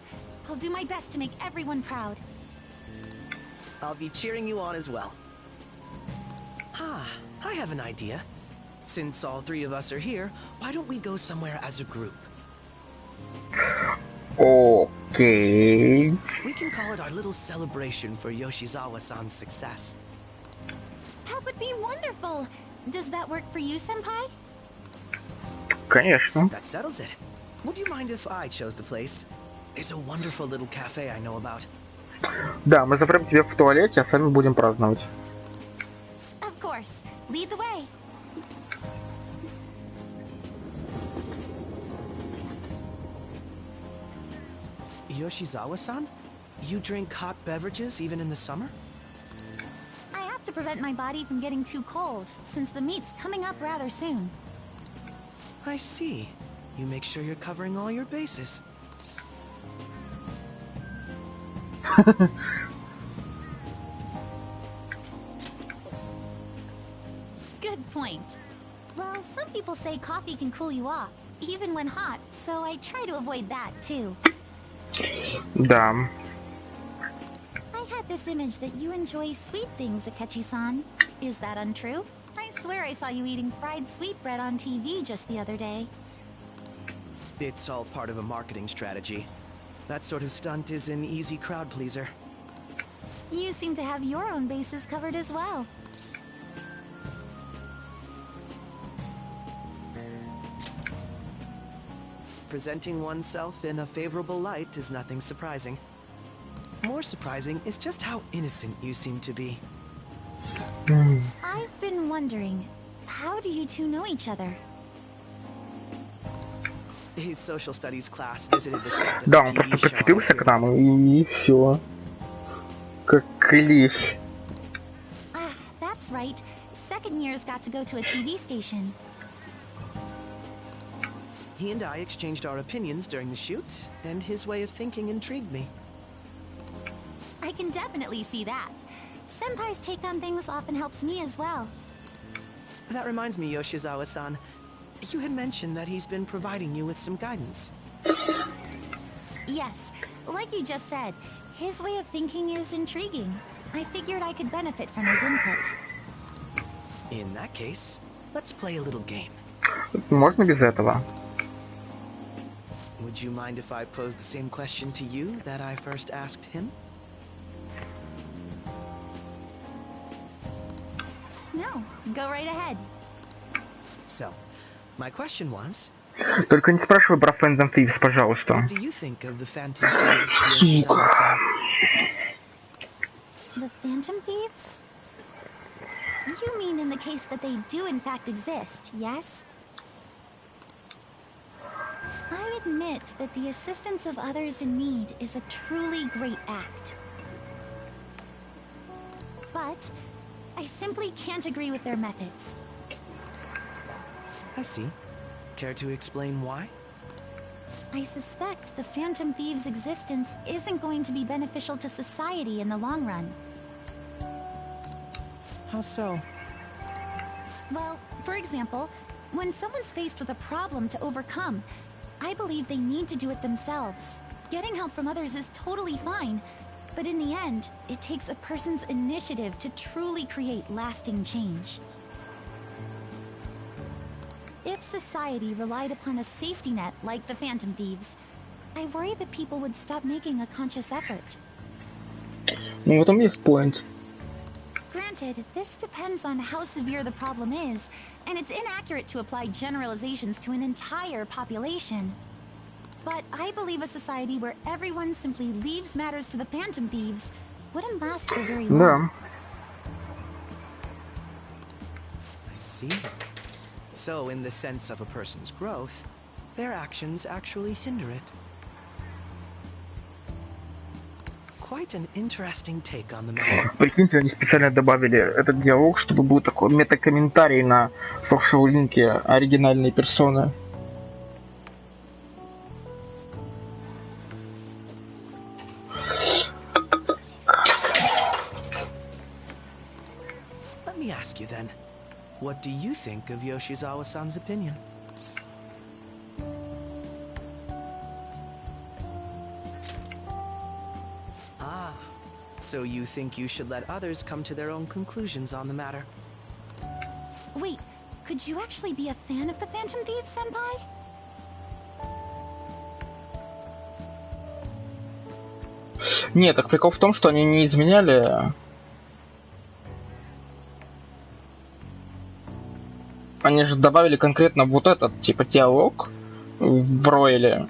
I'll do my best to make everyone proud. I'll be cheering you on as well. I have an idea. Since all three of us are here, why don't we go somewhere as a group? Okay. We can call it our little celebration for Yoshizawa-san's success. That would be wonderful. Does that work for you, Senpai? Конечно. That settles it. Would you mind if I chose the place? There's a wonderful little cafe I know about. Да, мы запрем тебя в туалете, а сами будем праздновать. Of course. Lead the way. Yoshizawa-san? You drink hot beverages even in the summer? I have to prevent my body from getting too cold, since the meet's coming up rather soon. I see. You make sure you're covering all your bases. Good point. Well, some people say coffee can cool you off, even when hot, so I try to avoid that too. Да. I had this image that you enjoy sweet things, Akechi-san. Is that untrue? I swear I saw you eating fried sweetbread on TV just the other day. It's all part of a marketing strategy. That sort of stunt is an easy crowd pleaser. You seem to have your own bases covered as well. Presenting oneself in a favorable light is nothing surprising. More surprising is just how innocent you seem to be. I've been wondering, how do you two know each other? His social studies class visited the set of Да, the он просто TV show. подцепился к нам и все. Как клещ. Ah, that's right. Second years got to go to a TV station. He and I exchanged our opinions during the shoot, and his way of thinking intrigued me. I can definitely see that. Senpai's take on things often helps me as well. That reminds me, Yoshizawa-san. You had mentioned that he's been providing you with some guidance. Yes, like you just said, his way of thinking is intriguing. I figured I could benefit from his input. In that case, let's play a little game. Можно без этого? Would you mind if I posed the same question to you that I first asked him? No, go right ahead. So, my question was... Только не спрашивай про Phantom Thieves, пожалуйста. What do you think of the Phantom Thieves, Yoshizawa-san? The Phantom Thieves? You mean in the case that they do in fact exist, yes? I admit that the assistance of others in need is a truly great act. But I simply can't agree with their methods. I see. Care to explain why? I suspect the Phantom Thieves' existence isn't going to be beneficial to society in the long run. How so? Well, for example, when someone's faced with a problem to overcome, I believe they need to do it themselves. Getting help from others is totally fine, but in the end, it takes a person's initiative to truly create lasting change. If society relied upon a safety net like the Phantom Thieves, I worry that people would stop making a conscious effort. Ну, в этом есть point. Granted, this depends on how severe the problem is, and it's inaccurate to apply generalizations to an entire population. But I believe a society where everyone simply leaves matters to the Phantom Thieves wouldn't last for very long. Да. I see. So, in the sense of a person's growth, their actions actually hinder it. Quite an interesting take on the matter. Прикиньте, они специально добавили этот диалог, чтобы был такой мета-комментарий на социал-линке оригинальной персоны. Let me ask you then, what do you think of Yoshizawa-san's opinion? Ah, so you think you should let others come to their own conclusions on the matter? Wait, could you actually be a fan of the Phantom Thieves, Senpai? Нет, так прикол в том, что они не изменяли. Они же добавили конкретно вот этот, типа, диалог в Ройле.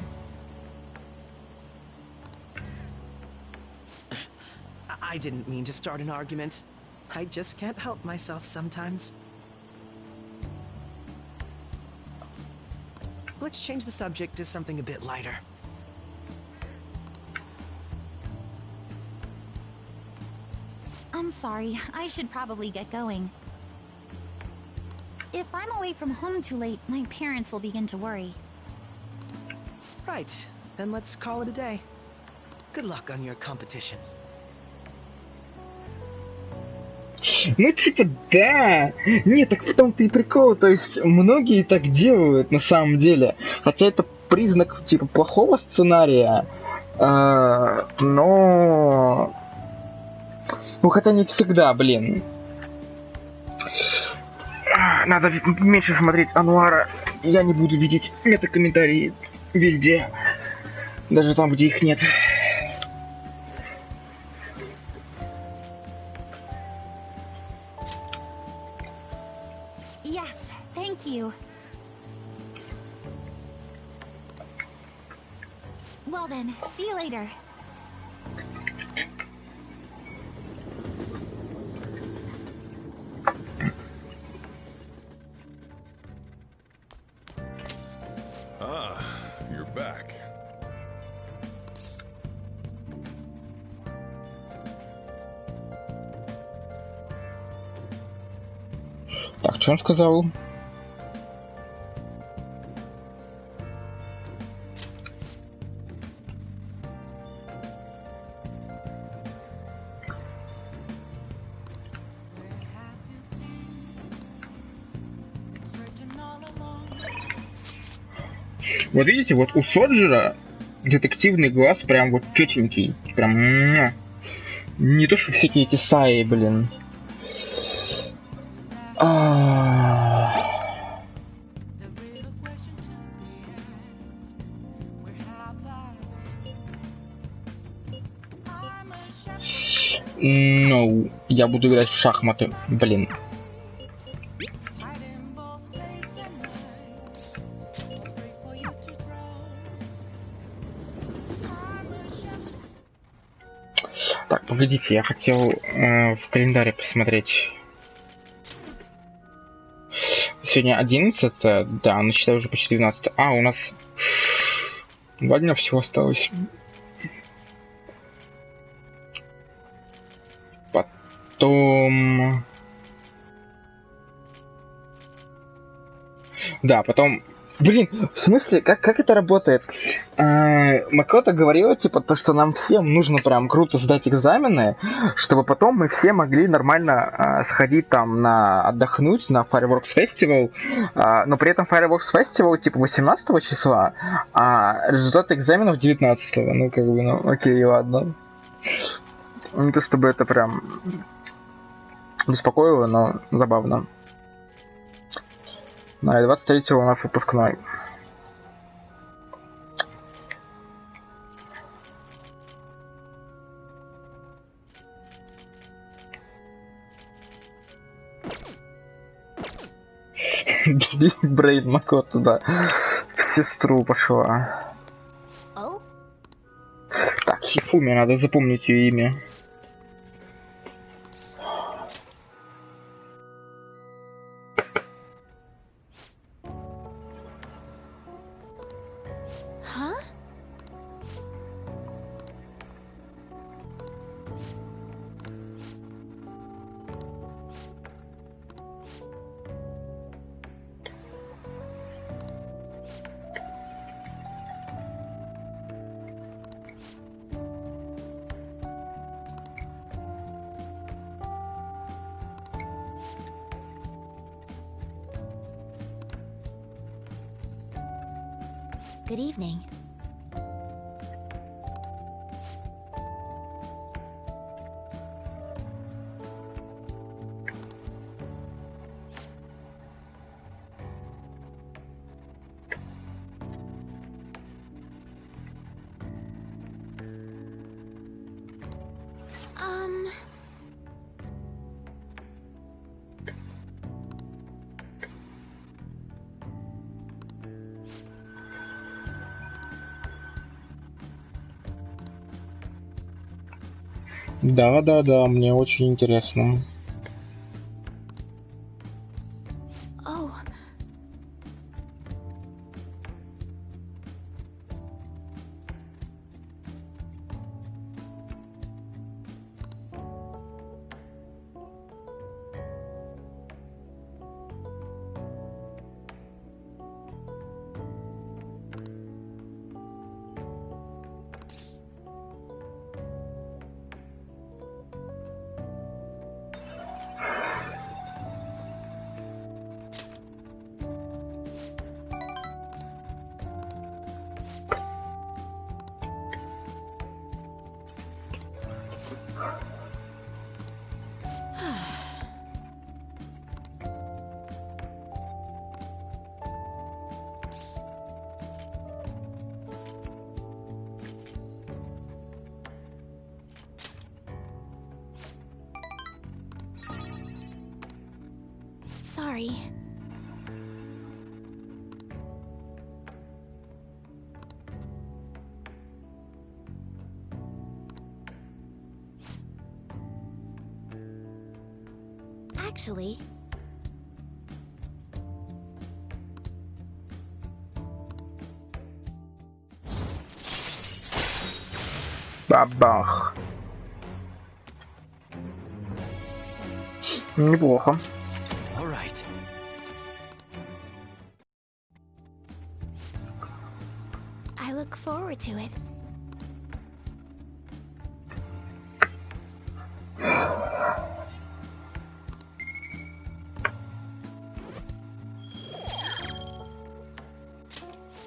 I didn't mean to start an argument. I just can't help myself sometimes. Let's change the subject to something a bit lighter. sorry. I should probably get going. If I'm away from home too late, my parents will begin to worry. Right. Then let's call it a day. Good luck on your competition. Ну, типа, да. Нет, так в том-то и прикол. То есть, многие так делают, на самом деле. Хотя это признак, типа, плохого сценария. Но... Ну, хотя не всегда, блин. Надо меньше смотреть Ануара. Я не буду видеть метакомментарии везде. Даже там, где их нет. Yes, thank you. Well then, see you later. Ah, you're back. Так, что он сказал? Вот видите, вот у Соджера детективный глаз прям вот чётенький. Прям... Не то, что всякие эти саи, блин. No, я буду играть в шахматы, блин. Так, погодите, я хотел в календаре посмотреть. Сегодня 11, да, ну считай уже почти 12. А, у нас 2 дня всего осталось. Потом... Да, потом... Блин, в смысле, как это работает? Макото говорила, типа, то, что нам всем нужно прям круто сдать экзамены, чтобы потом мы все могли нормально сходить там отдохнуть на Fireworks Festival, но при этом Fireworks Festival, типа, 18 числа, а результаты экзаменов 19. Ну, как бы, ну, окей, ладно. Не то, чтобы это прям беспокоило, но забавно. Да, и 23-го у нас выпускной. Брейн Макото, да. В сестру пошла. Так, Хифуми, надо запомнить ее имя. Good evening. Да, мне очень интересно. Oh. sorry. Actually, Бабах. Неплохо. All right. I look forward to it.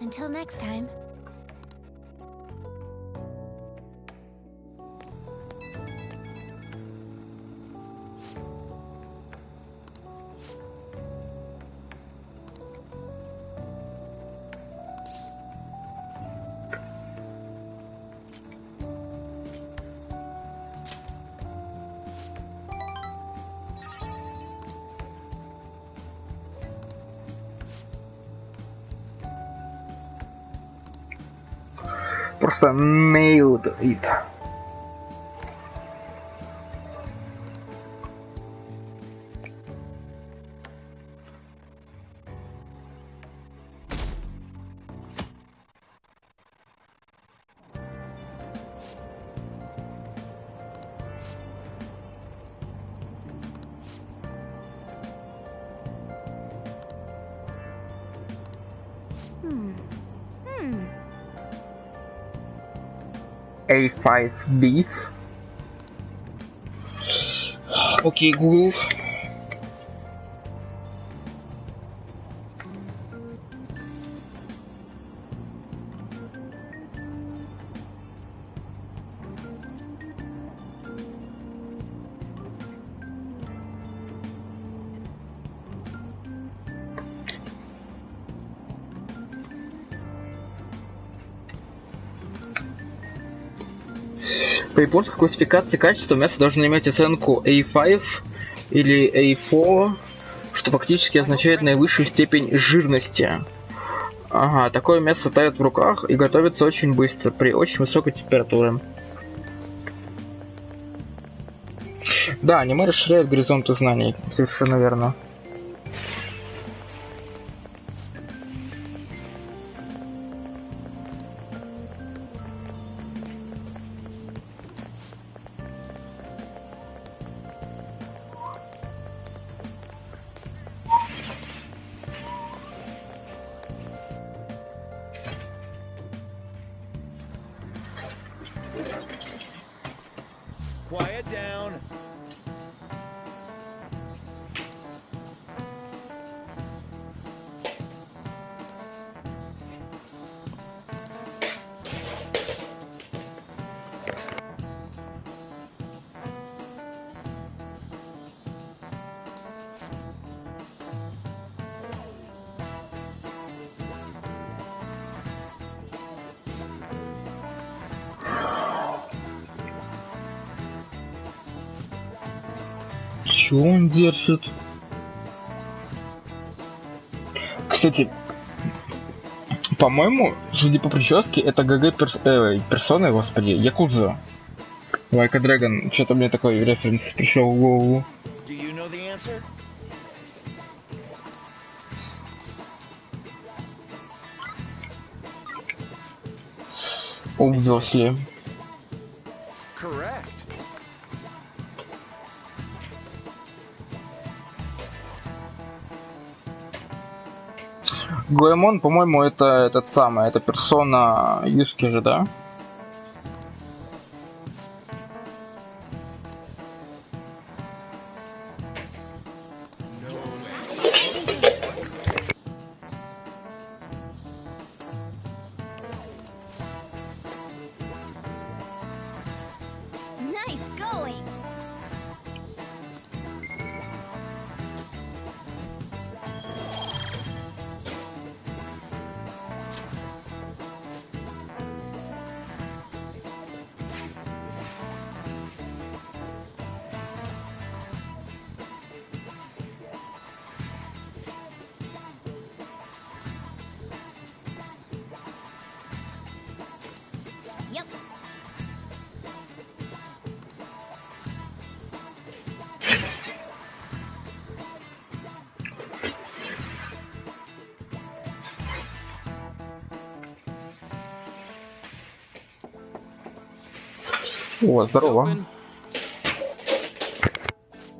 Until next time. Просто nailed it. A5 beef. Окей, Google. По японской классификации качества мясо должно иметь оценку A5 или A4, что фактически означает наивысшую степень жирности. Ага, такое мясо тает в руках и готовится очень быстро, при очень высокой температуре. Да, аниме расширяет горизонты знаний, совершенно верно. Quiet down. Чё он держит? Кстати, по-моему, судя по прическе, это ГГ персоны, господи, Якудза. Like a Dragon. Что-то мне такой референс пришел в голову. Do you know the answer? Obviously. Correct. Гоэмон, по-моему, это этот самый, это персона Юски же, да? Nice going. О, здорово.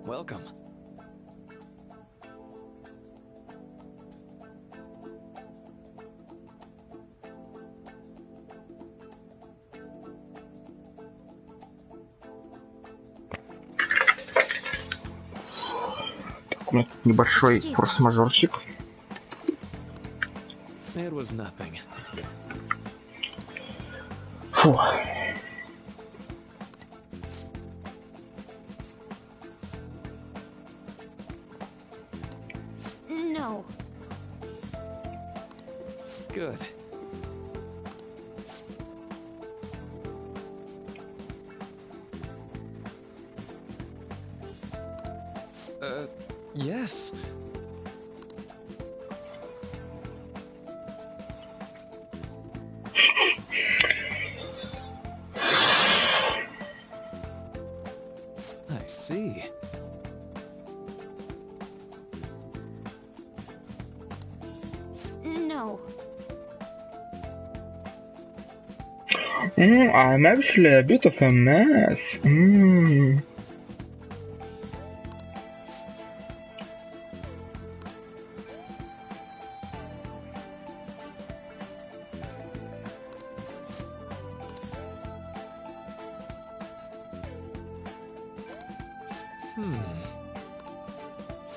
Welcome. Так, у меня тут небольшой форс-мажорчик. It was nothing. Фу. No. Good. Yes. I see. No. I'm actually a bit of a mess.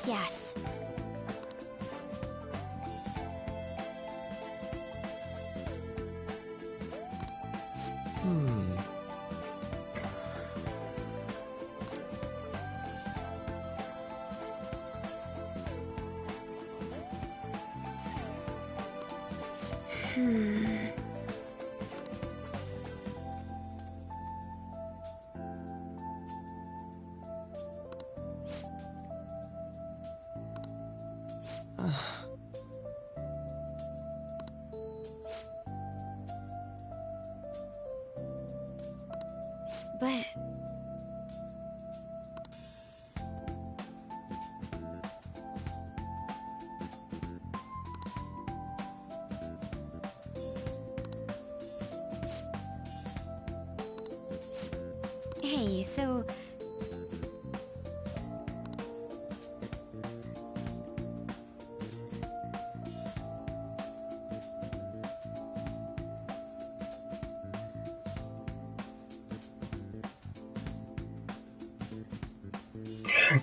Yes. But... Hey, so...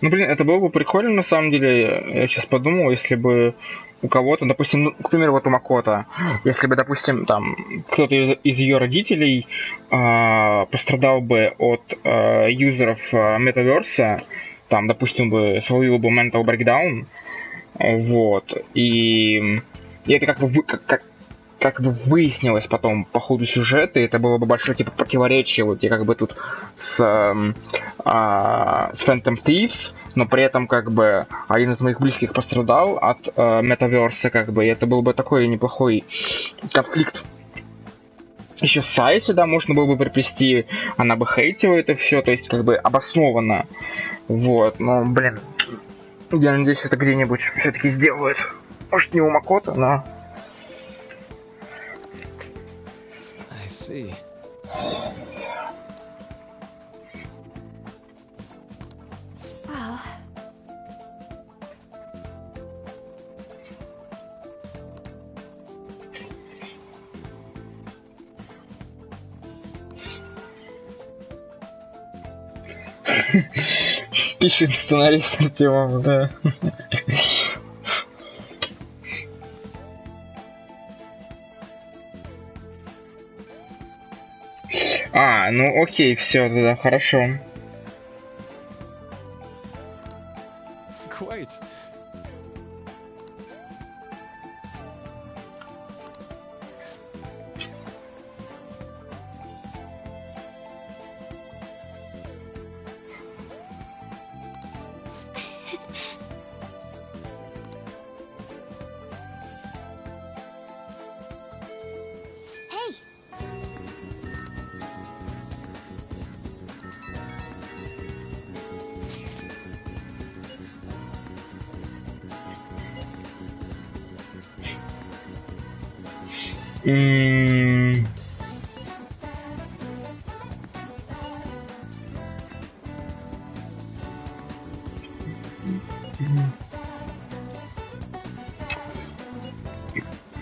Ну, блин, это было бы прикольно, на самом деле. Я сейчас подумал, если бы у кого-то, допустим, ну, к примеру, вот у Макото, если бы, допустим, там, кто-то из ее родителей пострадал бы от юзеров метаверса, там, допустим, бы словил бы mental breakdown, вот, и это как бы выяснилось потом по ходу сюжета, и это было бы большое типа противоречие, вот, и как бы тут с Phantom Thieves, но при этом как бы один из моих близких пострадал от метаверса, как бы, и это был бы такой неплохой конфликт. Еще Сай сюда можно было бы приплести, она бы хейтила это все, то есть как бы обоснованно. Вот, но, блин, я надеюсь, это где-нибудь все-таки сделают. Может, не у Макото, но... I see. Well... Пишет сценарий с Артемом, да. Ну окей, все, тогда хорошо. Quite. Hey!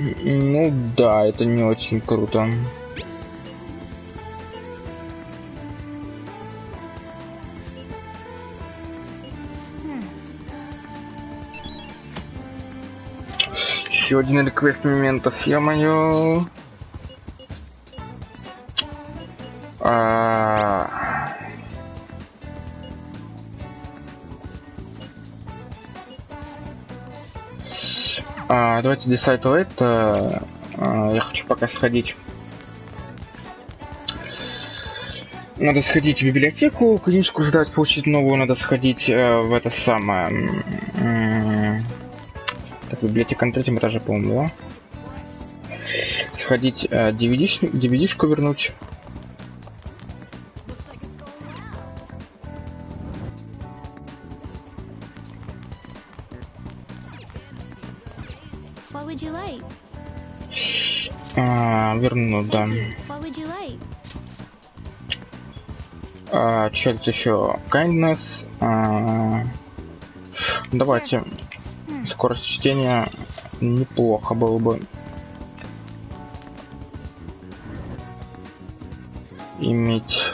Ну да, это не очень круто. Еще один реквест моментов, ё-моё. Давайте decide это. Я хочу пока сходить. Надо сходить в библиотеку, книжку ждать, получить новую, надо сходить в это самое. Так, библиотека на 3-м этаже, по-моему, да? Сходить DVD-шку вернуть. What would you like? Верну, да. What would you like? Что тут еще? Kindness. Давайте. Скорость чтения неплохо было бы. Иметь.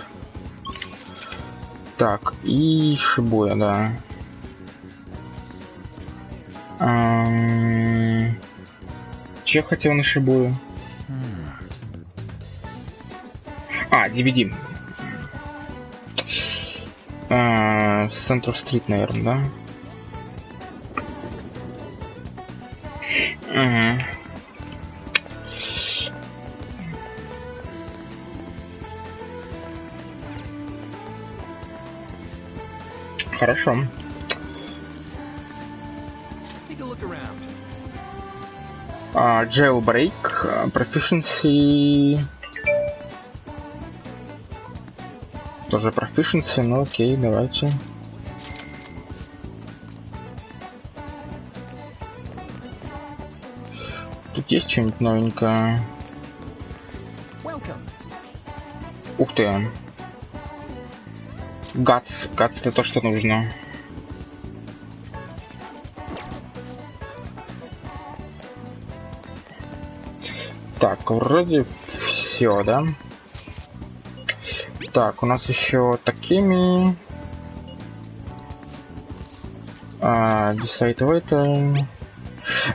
Так, и Шибуя, да. Че хотел на Шибую? DVD. Центр Стрит, наверное, да? Угу. Хорошо. Jailbreak, proficiency. Тоже proficiency, ну окей, давайте. Тут есть что-нибудь новенькое? Ух ты. Гатс это то, что нужно. Так, вроде все, да? Так, у нас еще такими. Decide это.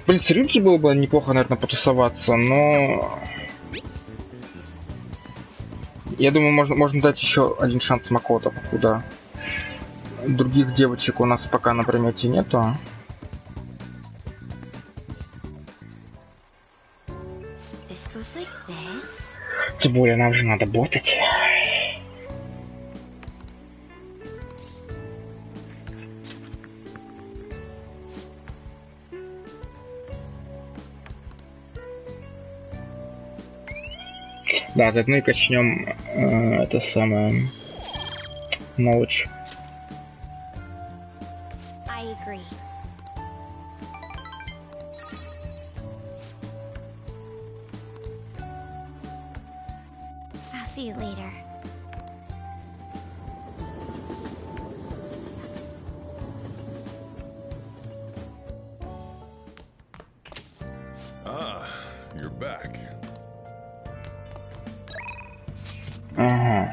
Блин, с Рюки было бы неплохо, наверное, потусоваться, но... Я думаю, можно дать еще один шанс Макото, куда других девочек у нас пока на примете нету. Тем более нам же надо ботать. Да, заодно и качнем это самое ночь. See you later. You're back. Ага.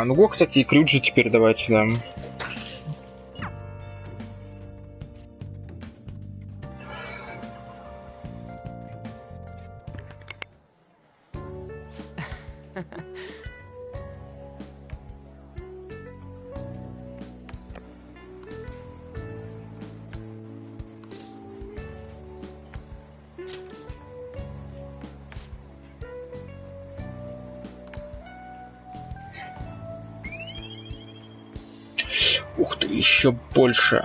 Ну го, кстати, и Крюджи теперь давайте, да. Ух ты, еще больше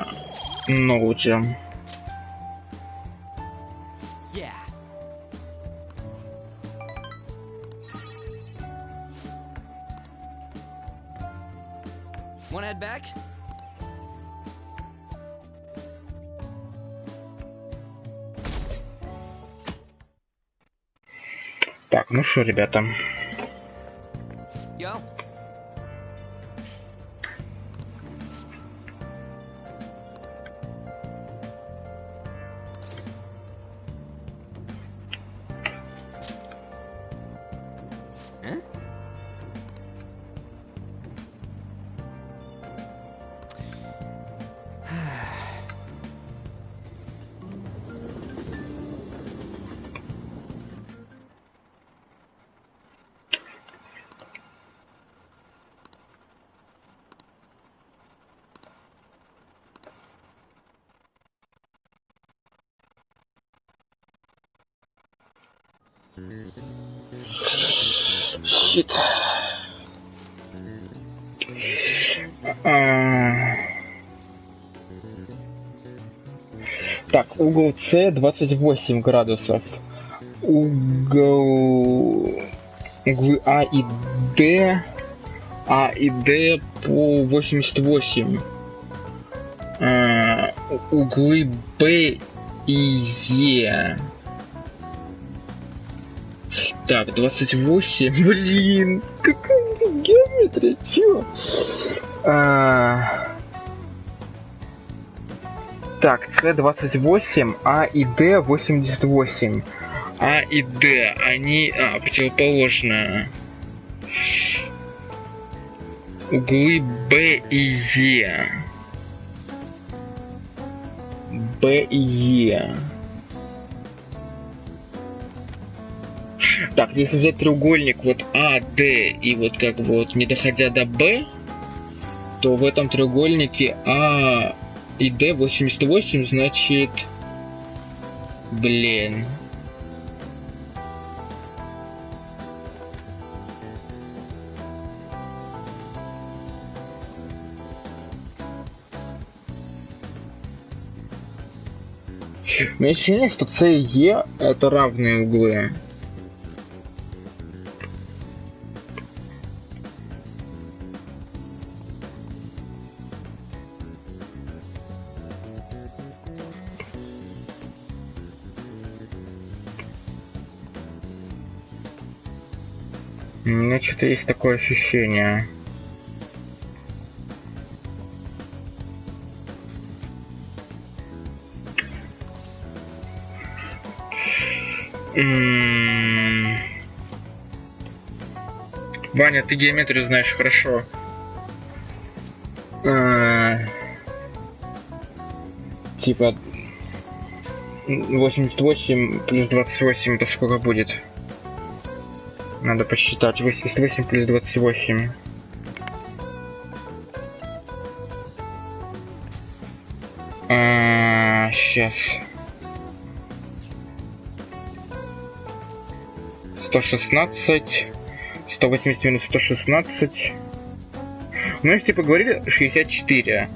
ноуджа. Wanna head back? Так, ну что, ребята. Yo. Щит. Так, угол С 28 градусов. Углы А и Д по 88. Углы Б и Е. Так, 28. Блин, какая геометрия, чё? Так, С28, А и Д 88. А и Д, они противоположные. Углы Б и Е. Б и Е. Так, если взять треугольник вот А, Д и вот как бы вот не доходя до Б, то в этом треугольнике А и Д 88, значит... Блин. У меня ощущение, что С и Е это равные углы. У меня что-то есть такое ощущение. Ваня, ты геометрию знаешь хорошо. Типа 88 плюс 28 это сколько будет? Надо посчитать. 88 плюс 28. Сейчас. 116. 180 минус 116. Ну, если типа говорили 64.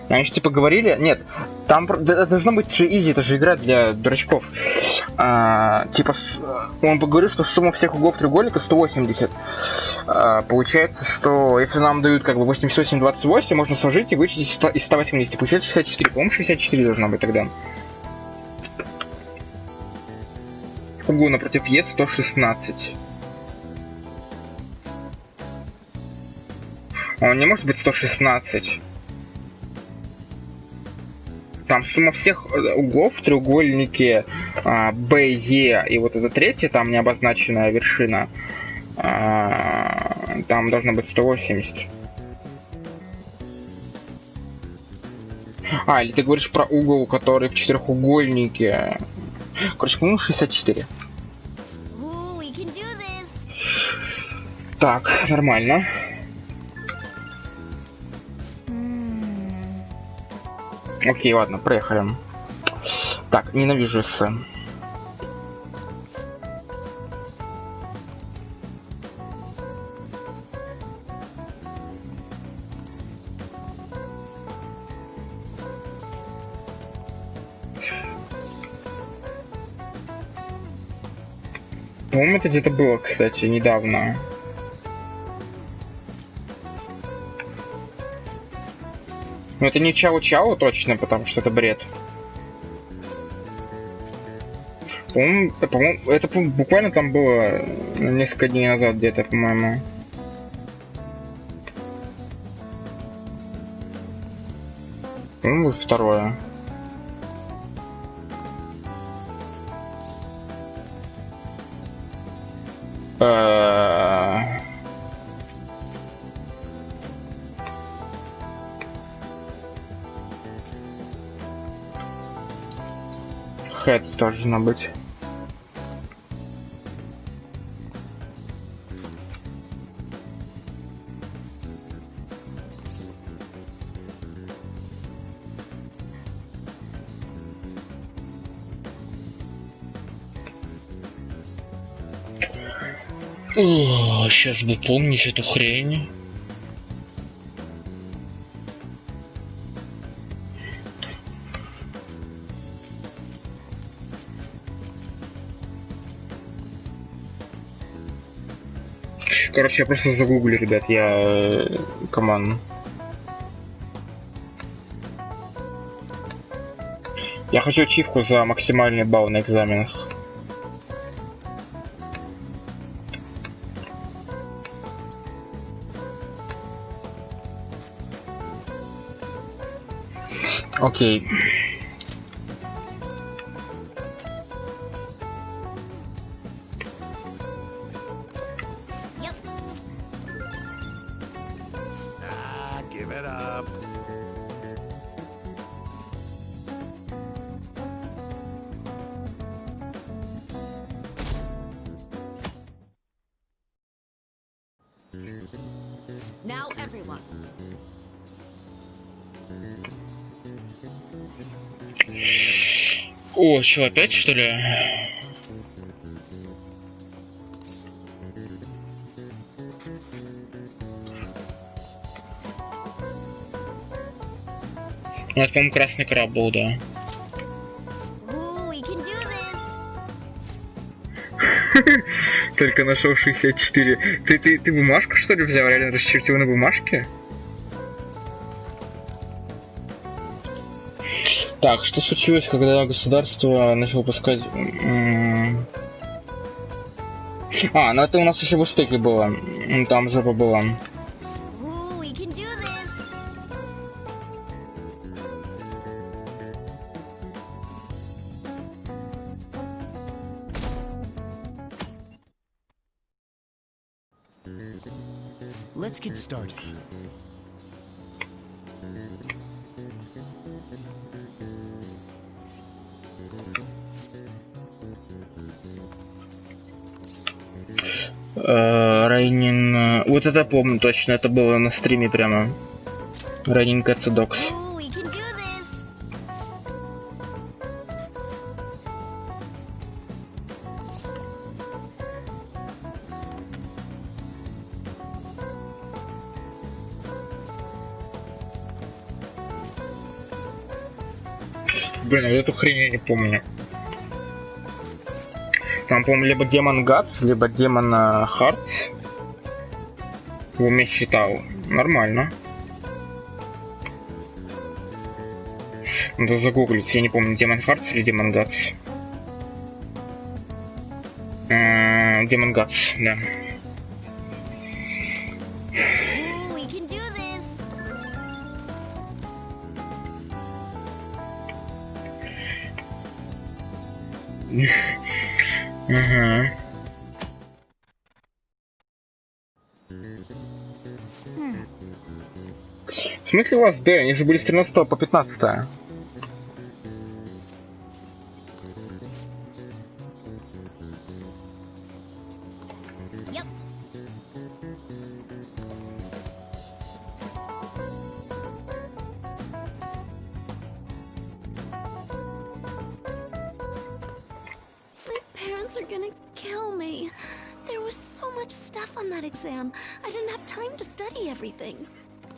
А если типа говорили... Нет, там должно быть же изи, это же игра для дурачков. Типа, он поговорил, что сумма всех углов треугольника 180. Получается, что если нам дают как бы 88, 28, можно сложить и вычесть из 180. Получается 64. По-моему, 64 должно быть тогда. Угол напротив Е 116. Он не может быть 116. Там сумма всех углов в треугольнике Б, Е и вот это третье, там не обозначенная вершина, там должно быть 180. Или ты говоришь про угол, который в четырехугольнике. Короче, по-моему, 64. Так, нормально. Окей, ладно, проехали. Так, ненавижу эссе. По-моему, это где-то было, кстати, недавно. Но это не Чао-Чао точно, потому что это бред. По-моему, это буквально там было несколько дней назад где-то, по-моему. По-моему, второе. Heads должно быть. О, сейчас бы помнить эту хрень. Короче, я просто загуглю, ребят, я... Камон. Я хочу ачивку за максимальный балл на экзаменах. Окей. Give it up. Now everyone. О, что, опять, что ли? Ну, это, по-моему, красный краб был, да. Только нашел 64. Ты бумажку, что ли, взял? Реально расчертил на бумажке? Так, что случилось, когда государство начало выпускать... А, ну это у нас еще в успехе было. Там жопа была. Let's get started. Райнин... Вот это помню точно, это было на стриме прямо. Райнин Кацедокс. Блин, вот эту хрень я не помню. Там, по-моему, либо демон Гатс, либо демон Хартс. В уме считал. Нормально. Надо загуглить, я не помню, демон Хартс или демон Гатс. Демон Гатс, да. Ага. В смысле у вас Д? Они же были с 13 по 15. Are gonna kill me. There was so much stuff on that exam. I didn't have time to study everything.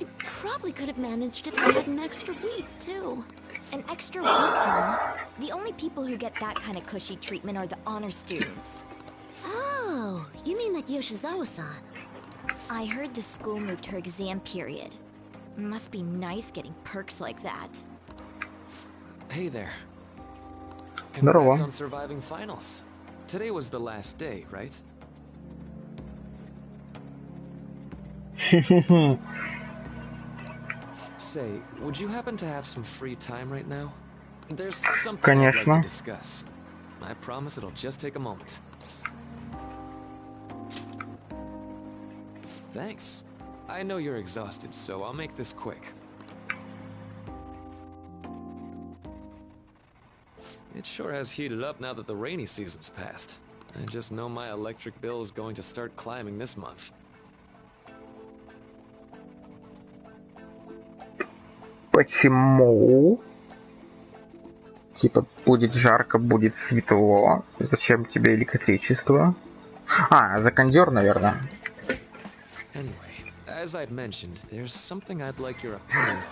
I probably could have managed if I had an extra week, too. An extra week, huh? The only people who get that kind of cushy treatment are the honor students. Oh, you mean that Yoshizawa-san? I heard the school moved her exam period. Must be nice getting perks like that. Hey there. Здорово. Congrats on surviving finals. Today was the last day, right? Say, would you happen to have some free time right now? There's something I'd like to discuss. I promise it'll just take a moment. Thanks. I know you're exhausted, so I'll make this quick. It sure has heated up now that the rainy season's passed. I just know my electric bill is going to start climbing this month. Почему? Типа, будет жарко, будет светло. Зачем тебе электричество? А, за кондер, наверное. Anyway, as I'd mentioned, there's something I'd like your opinion on.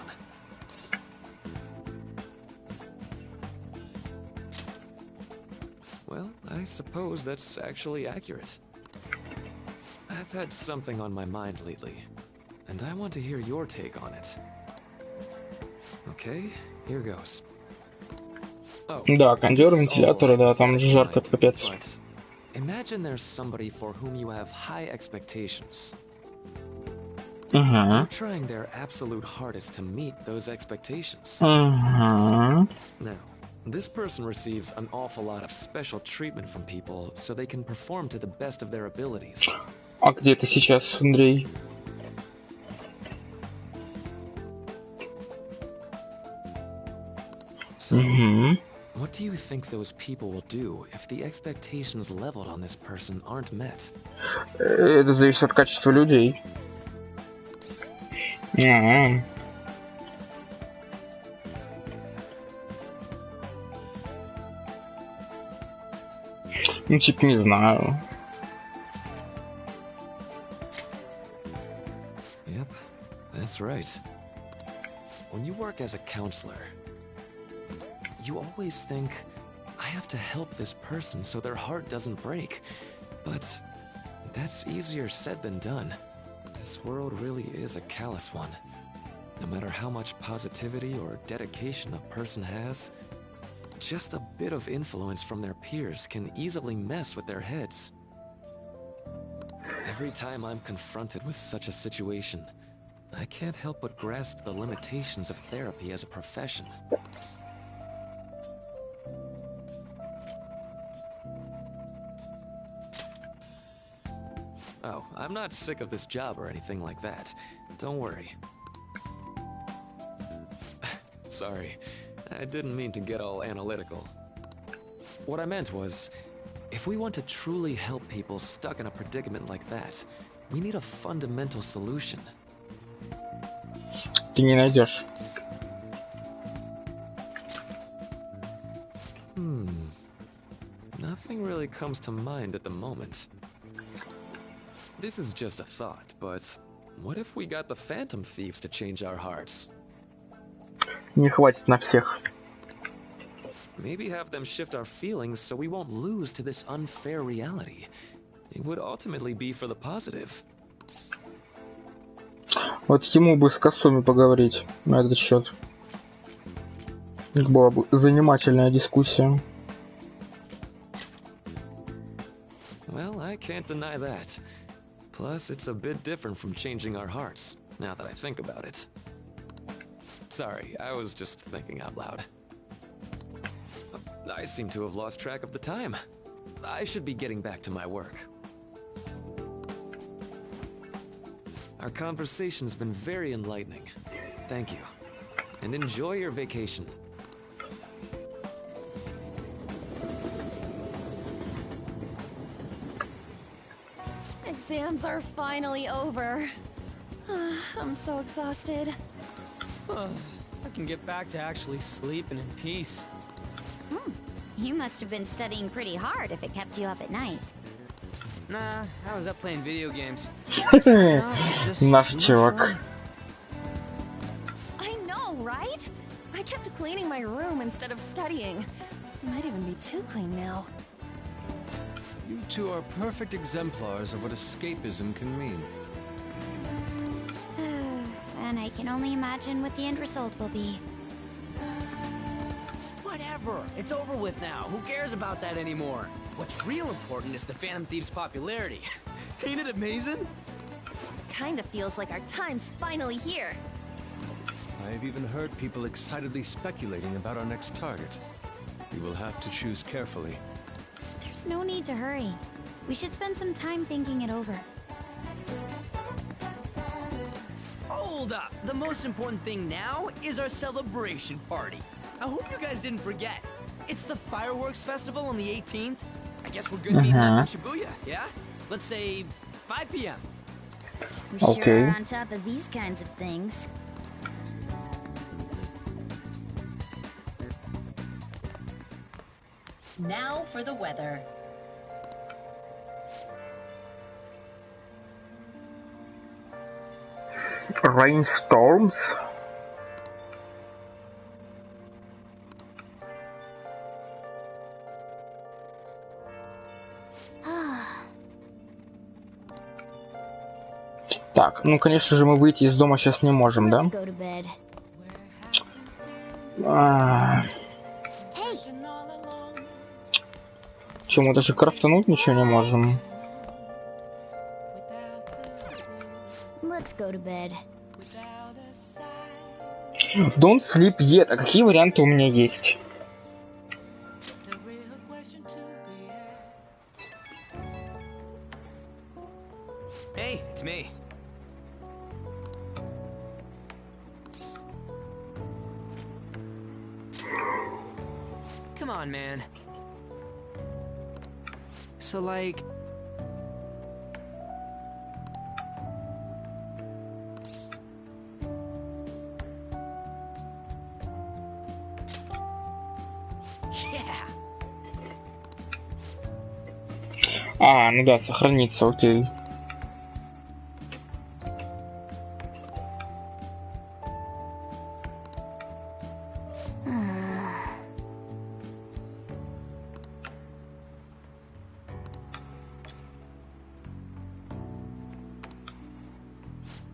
Well, I suppose that's actually accurate. I've had something on my mind lately, and I want to hear your take on it. Okay, here goes. Да, кондер, вентиляторы, да, там жарко, капец. But imagine there's somebody for whom you have high expectations. They're trying their absolute hardest to meet those expectations. Now, this person receives an awful lot of special treatment from people so they can perform to the best of their abilities. А где ты сейчас, Андрей? So, what do you think those people will do if the expectations leveled on this person aren't met? Это зависит от качества людей. Ну, типа, не знаю. Yep, that's right. When you work as a counselor, you always think, I have to help this person so their heart doesn't break. But that's easier said than done. This world really is a callous one. No matter how much positivity or dedication a person has, just a bit of influence from their peers can easily mess with their heads. Every time I'm confronted with such a situation, I can't help but grasp the limitations of therapy as a profession. Oh, I'm not sick of this job or anything like that. Don't worry. Sorry, I didn't mean to get all analytical. What I meant was, if we want to truly help people stuck in a predicament like that, we need a fundamental solution. Ты не найдешь. Nothing really comes to mind at the moment. This is just a thought, but what if we got the Phantom Thieves to change our hearts? Не хватит на всех. Maybe have them shift our feelings so we won't lose to this unfair reality. It would ultimately be for the positive. Вот ему бы с Косуми поговорить на этот счет. Была бы занимательная дискуссия. Well, I can't deny that. Plus, it's a bit different from changing our hearts, now that I think about it. Sorry, I was just thinking out loud. I seem to have lost track of the time. I should be getting back to my work. Our conversation's been very enlightening. Thank you. And enjoy your vacation. Exams are finally over. I'm so exhausted. I can get back to actually sleeping in peace. You must have been studying pretty hard if it kept you up at night. Nah, I was up playing video games. Наш чувак. I know, right? I kept cleaning my room instead of studying. It might even be too clean now. You two are perfect exemplars of what escapism can mean. And I can only imagine what the end result will be. Whatever! It's over with now. Who cares about that anymore? What's real important is the Phantom Thieves' popularity. Ain't it amazing? Kinda feels like our time's finally here. I've even heard people excitedly speculating about our next target. We will have to choose carefully. There's no need to hurry. We should spend some time thinking it over. Hold up! The most important thing now is our celebration party. I hope you guys didn't forget. It's the fireworks festival on the 18th. I guess we're good meeting up in Shibuya, yeah? Let's say 5 p.m. We sure are on top of these kinds of things. Now for the weather. Rainstorms? Так, ну конечно же мы выйти из дома сейчас не можем, да? Че, мы даже крафтануть ничего не можем? Don't sleep yet. А какие варианты у меня есть? Hey, it's me. Come on, man. So, like... Yeah. А, ну да, сохранится, окей.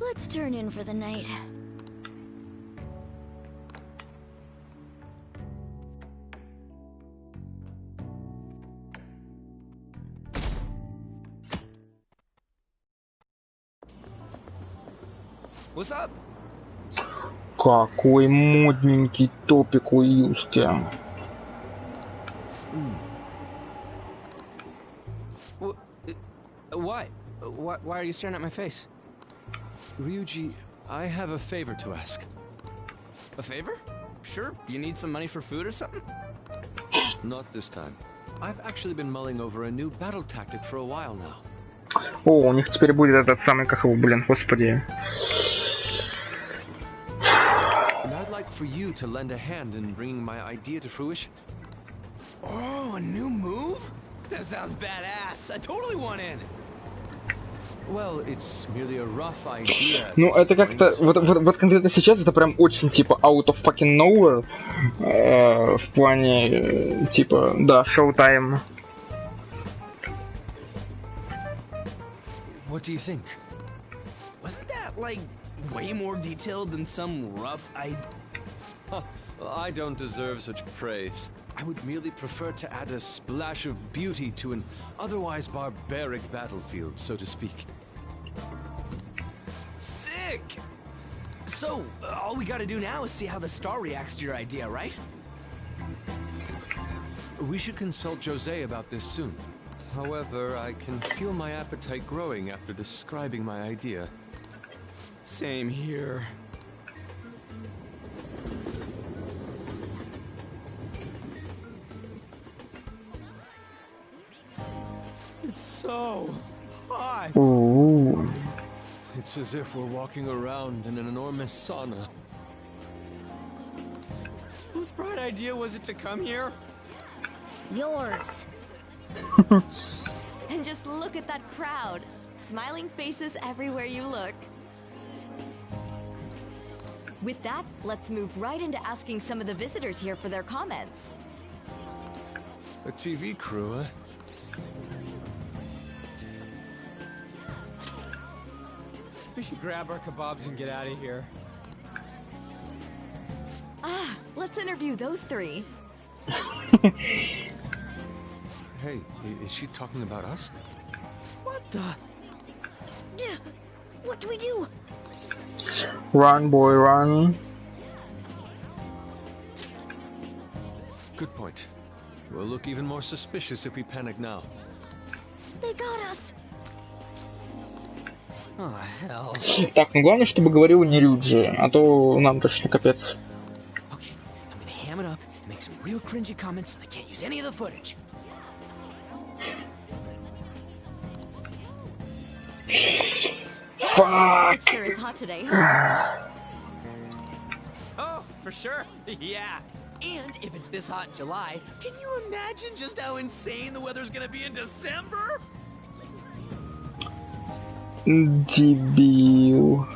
Let's turn in for the night. What's up? Какой модненький топик у Юсти. What? Why are you staring at my face? Ryuji, I have a favor to ask. A favor? Sure. You need some money for food or something? Not this time. I've actually been mulling over a new battle tactic for a while now. О, у них теперь будет этот самый, как его, блин, господи. And I'd like for you to lend a hand in bringing my idea to fruition. Oh, a new move? That sounds badass. I totally want in. Well, it's merely a rough idea. Ну, это как-то... Вот конкретно сейчас это прям очень, типа, out of fucking nowhere. В плане, типа, да, showtime. What do you think? Wasn't that, like, way more detailed than some rough idea? Huh, I don't deserve such praise. I would merely prefer to add a splash of beauty to an otherwise barbaric battlefield, so to speak. Sick! So, all we gotta do now is see how the star reacts to your idea, right? We should consult Jose about this soon. However, I can feel my appetite growing after describing my idea. Same here. It's so hot. Ooh. It's as if we're walking around in an enormous sauna. Whose bright idea was it to come here? Yours. And just look at that crowd. Smiling faces everywhere you look. With that, let's move right into asking some of the visitors here for their comments. A TV crew, eh? We should grab our kebabs and get out of here. Ah, let's interview those three. Hey, is she talking about us? What the? Yeah. What do we do? Run, boy, run. Good point. We'll look even more suspicious if we panic now. They got us. Oh, hell. Так, ну главное, чтобы говорил не Рюджи, а то нам точно капец. Okay, I'm gonna ham it up and make some real cringy comments so I can't use any of the footage. Fuck! It sure is hot today, huh? Oh, for sure. Yeah. And if it's this hot in July, can you imagine just how insane the weather's gonna be in December? Дебил.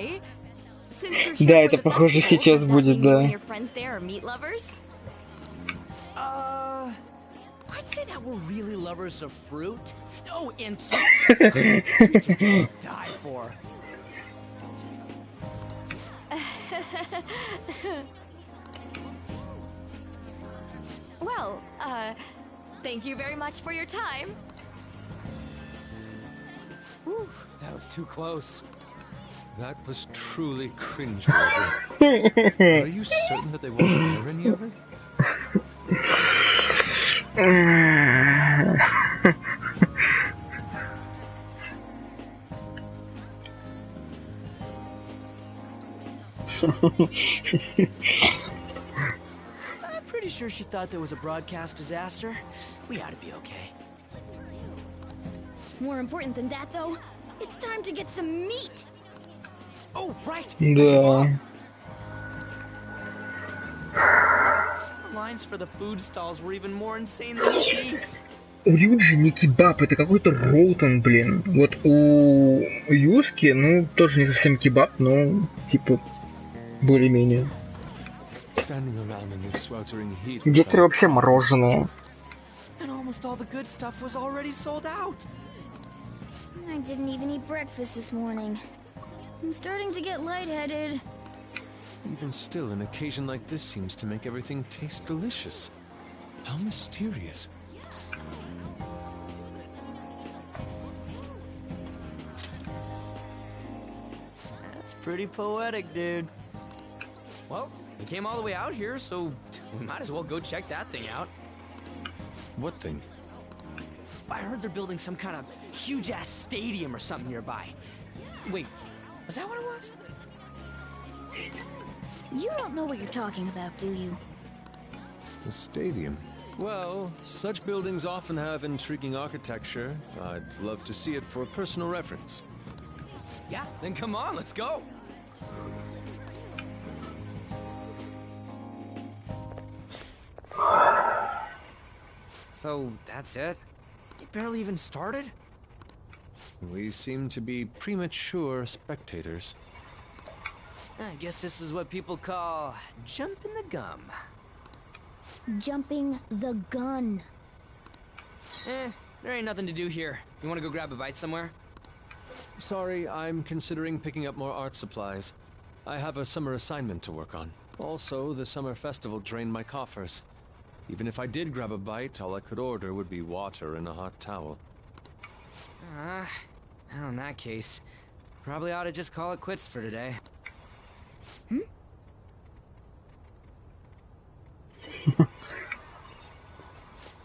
say. Since you're Да, here это for the похоже festival, сейчас does that будет, mean you and да. your friends there are meat lovers? I'd say that we're really lovers of fruit. Oh, and sweets. Sweets are just to die for. Well, thank you very much for your time. Whew, that was too close. That was truly cringeworthy. Are you certain that they won't air any of it? I'm pretty sure she thought there was a broadcast disaster. We ought to be okay. More important than that, though, it's time to get some meat. Oh, right. Да. The lines for the food stalls were even more insane than the heat. У Юджи не кебаб, это какой-то ролтон, блин. Вот у Юски, ну, тоже не совсем кебаб, но, типа, более-менее. Некоторые вообще мороженое. And almost all the good stuff was already sold out. I didn't even eat breakfast this morning. I'm starting to get lightheaded. Even still, an occasion like this seems to make everything taste delicious. How mysterious. That's pretty poetic, dude. Well, we came all the way out here, so we might as well go check that thing out. What thing? I heard they're building some kind of huge-ass stadium or something nearby. Wait, was that what it was? You don't know what you're talking about, do you? A stadium? Well, such buildings often have intriguing architecture. I'd love to see it for personal reference. Yeah, then come on, let's go. So, that's it? It barely even started? We seem to be premature spectators. I guess this is what people call jumping the gum. Jumping the gun. There ain't nothing to do here. You wanna go grab a bite somewhere? Sorry, I'm considering picking up more art supplies. I have a summer assignment to work on. Also, the summer festival drained my coffers. Even if I did grab a bite, all I could order would be water and a hot towel. Well, in that case, probably ought to just call it quits for today.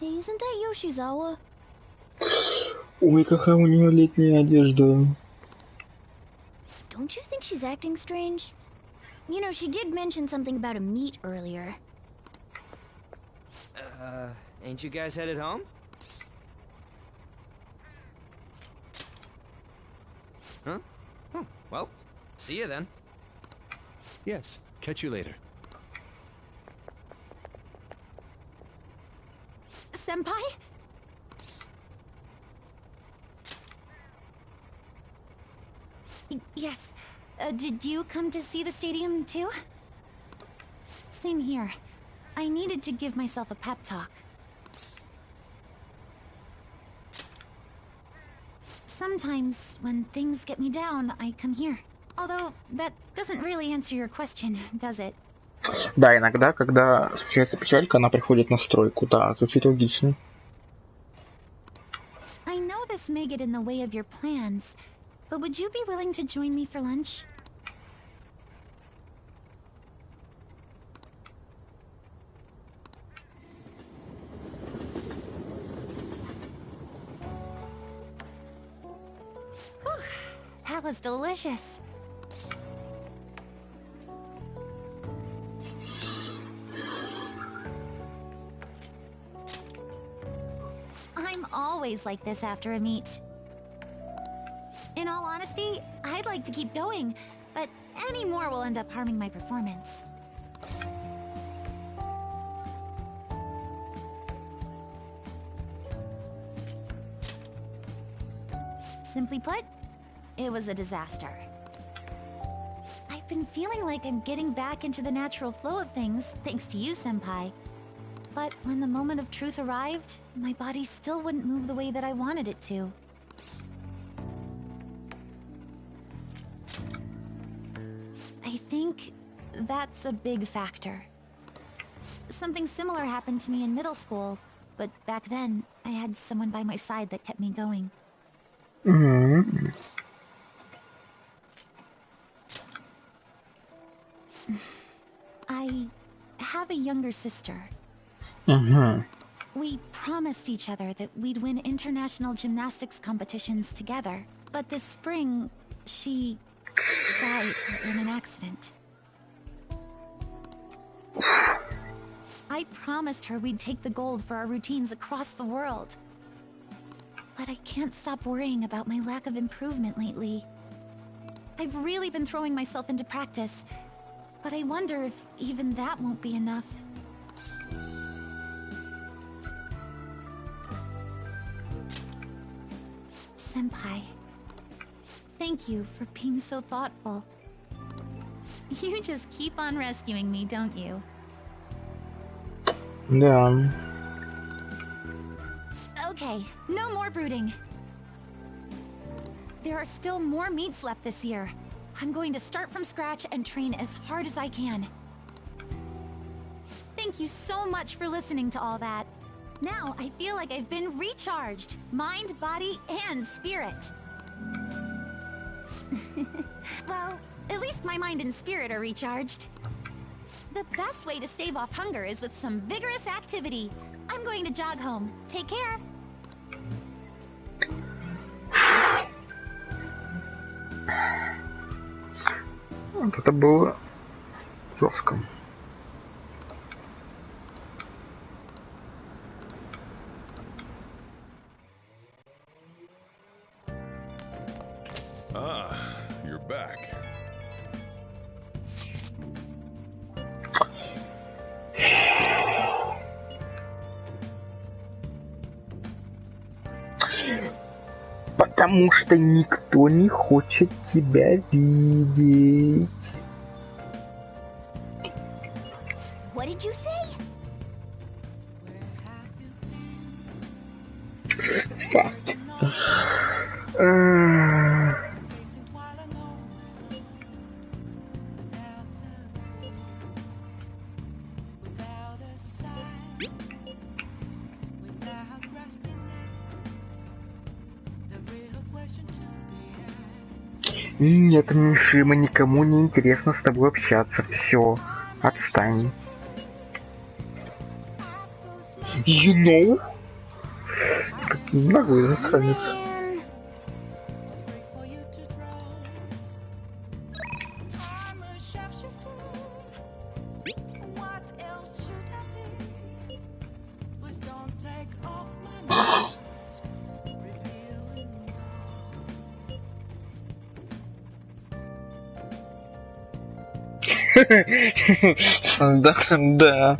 Hey, isn't that Yoshizawa? Ой, какая у нее летняя одежда. Don't you think she's acting strange? You know, she did mention something about a meat earlier. Ain't you guys headed home? Huh? Oh, well, see you then. Yes, catch you later. Senpai? Yes. Did you come to see the stadium, too? Same here. I needed to give myself a pep talk. Sometimes, when things get me down, I come here. Although, that doesn't really answer your question, does it? Да, иногда, когда случается печалька, она приходит на стройку. Да, звучит логично. I know this may get in the way of your plans, but would you be willing to join me for lunch? Whew, that was delicious. I'm always like this after a meet. In all honesty, I'd like to keep going, but any more will end up harming my performance. Simply put, it was a disaster. I've been feeling like I'm getting back into the natural flow of things, thanks to you, Senpai. But when the moment of truth arrived, my body still wouldn't move the way that I wanted it to. I think that's a big factor. Something similar happened to me in middle school, but back then, I had someone by my side that kept me going. Mm-hmm. I have a younger sister. Mm-hmm. We promised each other that we'd win international gymnastics competitions together. But this spring, she died in an accident. I promised her we'd take the gold for our routines across the world. But I can't stop worrying about my lack of improvement lately. I've really been throwing myself into practice, but I wonder if even that won't be enough. Senpai, thank you for being so thoughtful. You just keep on rescuing me, don't you? Yeah. Okay, no more brooding. There are still more meets left this year. I'm going to start from scratch and train as hard as I can. Thank you so much for listening to all that. Now I feel like I've been recharged. Mind, body, and spirit. Well, at least my mind and spirit are recharged. The best way to stave off hunger is with some vigorous activity. I'm going to jog home. Take care. Вот это было жестко. Ah, you're back. Потому что никто не хочет тебя видеть. What did you say? Fuck. Нет, Мишима, никому не интересно с тобой общаться. Все, отстань. You know? Какой наглый засранец. Да, да.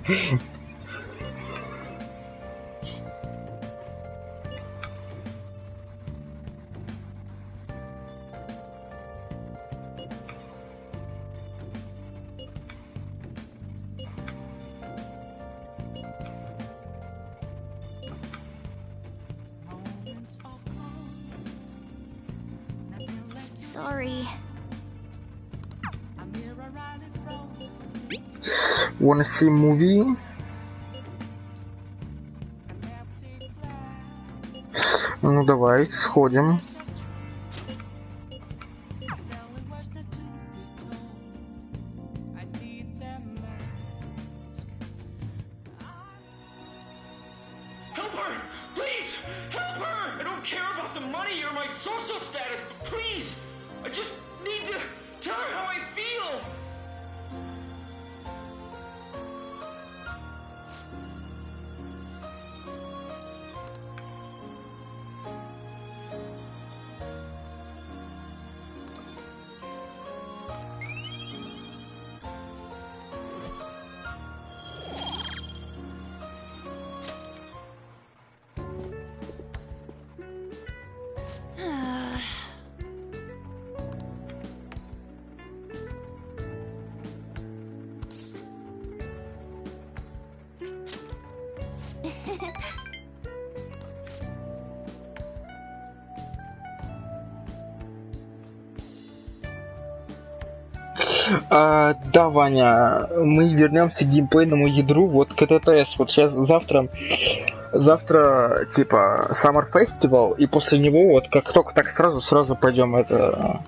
Sorry. Wanna see movie? Ну давай, сходим. Help her! Please! Help her! I don't care about the money or my social status, but please! I just need to tell her how I feel! Да, Ваня, мы вернемся к геймплейному ядру, вот к ТТС. Вот сейчас завтра, типа, Summer Festival, и после него, вот как только так сразу пойдем к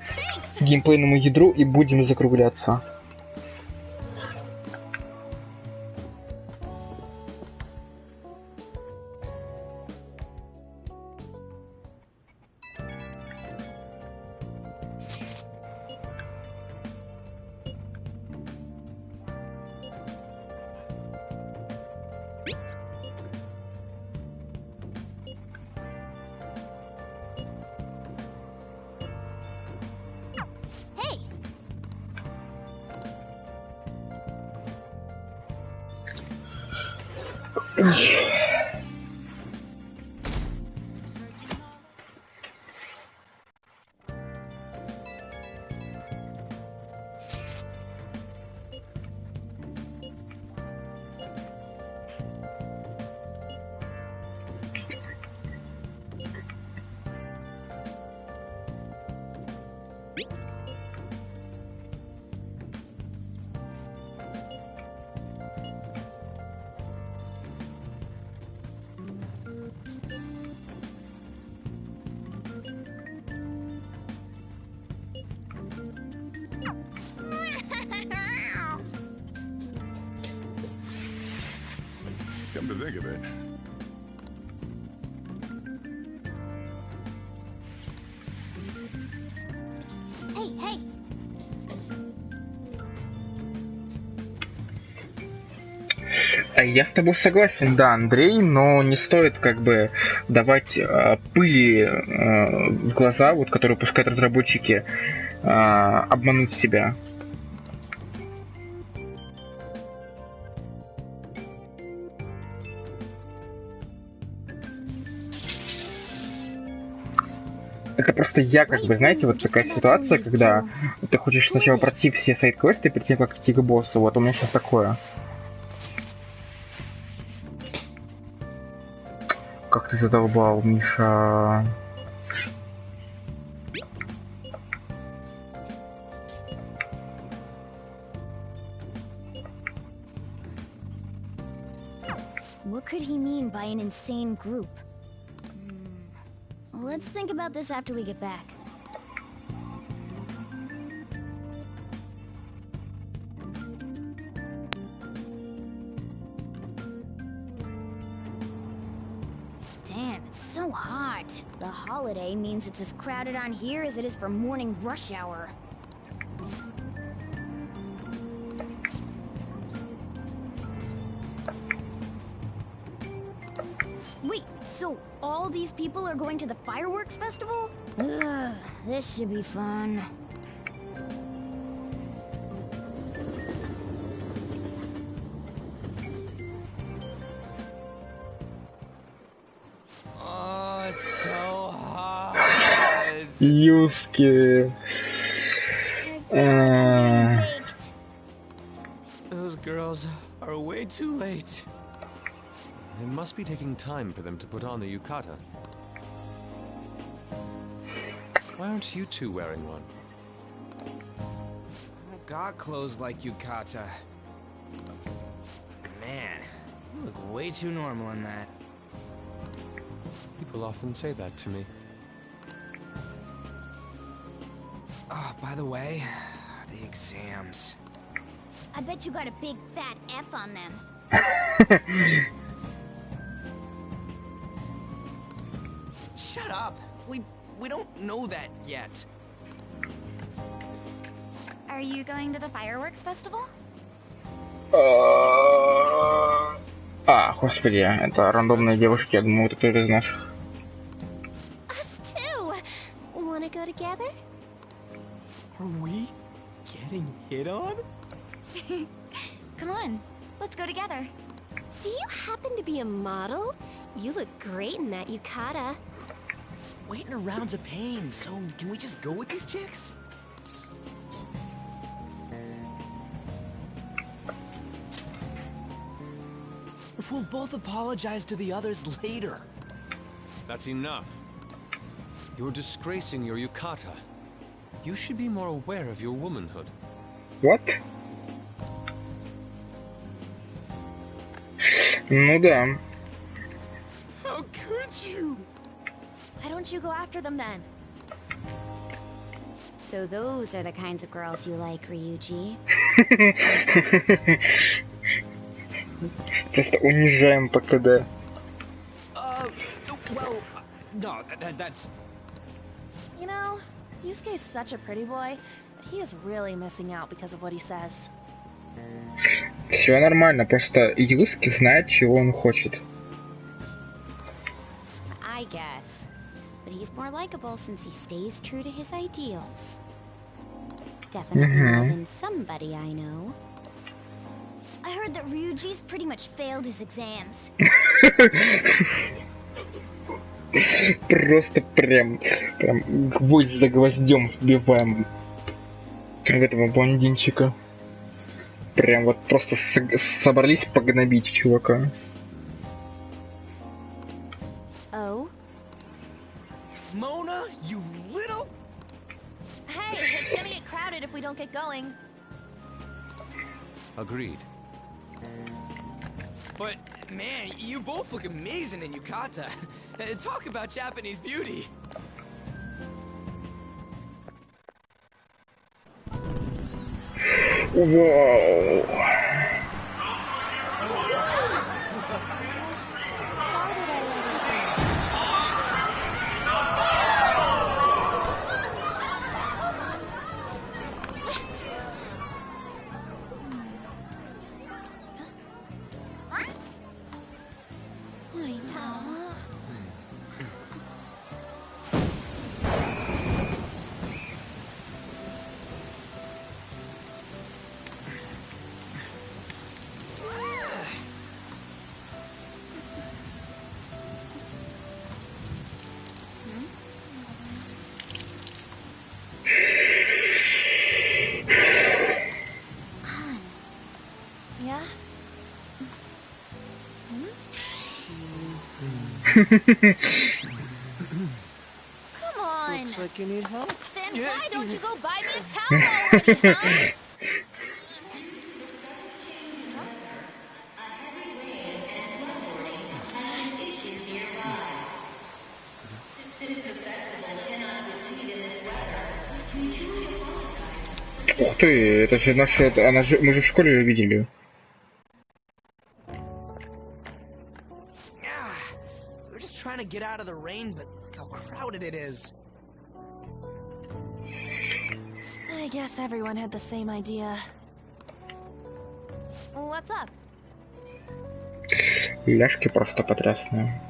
геймплейному ядру и будем закругляться. Come to think of it. Hey! Я с тобой согласен, да, Андрей, но не стоит как бы давать пыли в глаза, вот, которые пускают разработчики, обмануть себя. Это просто я, как бы, знаете, вот такая ситуация, когда ты хочешь сначала пройти все сайд-квесты перед тем, как идти к боссу. Вот у меня сейчас такое. Как ты задолбал, Миша. What could he mean by an insane group? Let's think about this after we get back. Damn, it's so hot. The holiday means it's as crowded on here as it is for morning rush hour. Wait, so all these people are going to the fireworks festival? Ugh, this should be fun. Oh, it's so hot. Юски. Those girls are way too late. It must be taking time for them to put on the yukata. Why aren't you two wearing one? I got clothes like yukata. Man, you look way too normal in that. People often say that to me. Oh, by the way, the exams. I bet you got a big fat F on them. Shut up! We don't know that yet. Are you going to the fireworks festival? Господи, это рандомные девушки, я думаю, это кто-то из наших. Us too! Wanna go together? Are we getting hit on? Come on, let's go together. Do you happen to be a model? You look great in that yukata. Waiting around's a pain, so can we just go with these chicks? We'll both apologize to the others later. That's enough. You're disgracing your yukata. You should be more aware of your womanhood. What? Ну да. How could you? Why don't you go after them then? So those are the kinds of girls you like, Ryuji. Просто унижаем по КД. Well, no, that's... You know, Yusuke's such a pretty boy, but he is really missing out because of what he says. Все нормально, просто Юски знает, чего он хочет. I guess. But he's more likable since he stays true to his ideals. Definitely more than somebody I know. I heard that Ryuji's pretty much failed his exams. Просто прям гвоздь за гвоздем вбиваем в этого блондинчика. Прям вот просто собрались погнобить чувака. Oh? Mona, you little... Hey, it's gonna get crowded if we don't get going. Agreed. But, man, you both look amazing in yukata. Talk about Japanese beauty. Вау. Yeah? Come on! Looks like you need help. Then why don't you go buy me a towel already, huh? Ух ты, это же наша, она же, мы же в школе ее видели. We're just trying to get out of the rain, but look how crowded it is. I guess everyone had the same idea. What's up? Ляжки просто потрясные.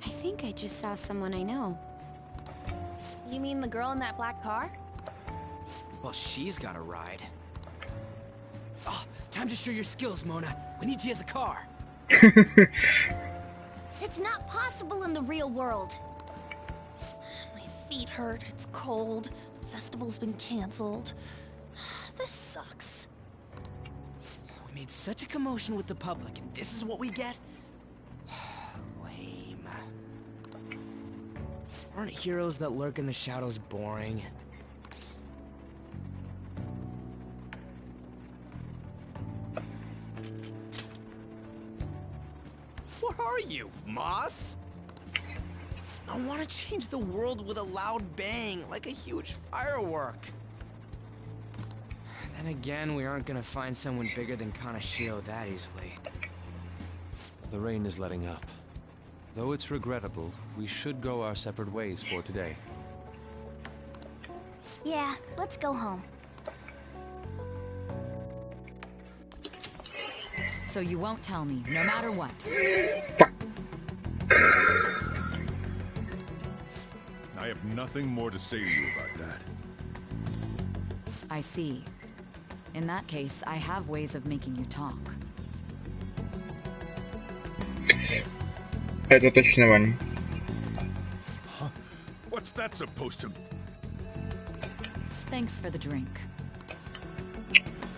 I think I just saw someone I know. You mean the girl in that black car? Well, she's got a ride. Oh, time to show your skills, Mona. We need you as a car. It's not possible in the real world. My feet hurt, it's cold, the festival's been canceled. This sucks. We made such a commotion with the public, and this is what we get? Lame. Aren't heroes that lurk in the shadows boring? What are you, Moss? I want to change the world with a loud bang, like a huge firework. Then again, we aren't gonna find someone bigger than Kanashiro that easily. The rain is letting up. Though it's regrettable, we should go our separate ways for today. Yeah, let's go home. So you won't tell me, no matter what. I have nothing more to say to you about that. I see. In that case, I have ways of making you talk. Это точно, Вань. Huh? What's that supposed to... Thanks for the drink.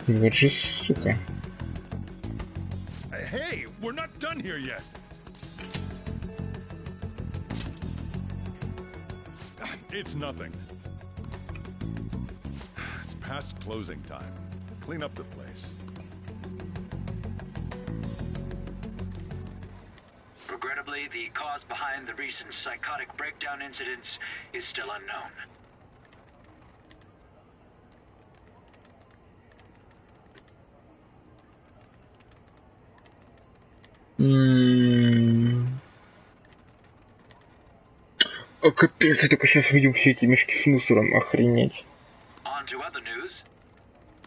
Вот же сука. Hey, we're not done here yet. It's nothing. past closing time. Clean up the place. Regrettably, the cause behind the recent psychotic breakdown incidents is still unknown. О, капец, я только сейчас видел все эти мешки с мусором, охренеть. On to other news.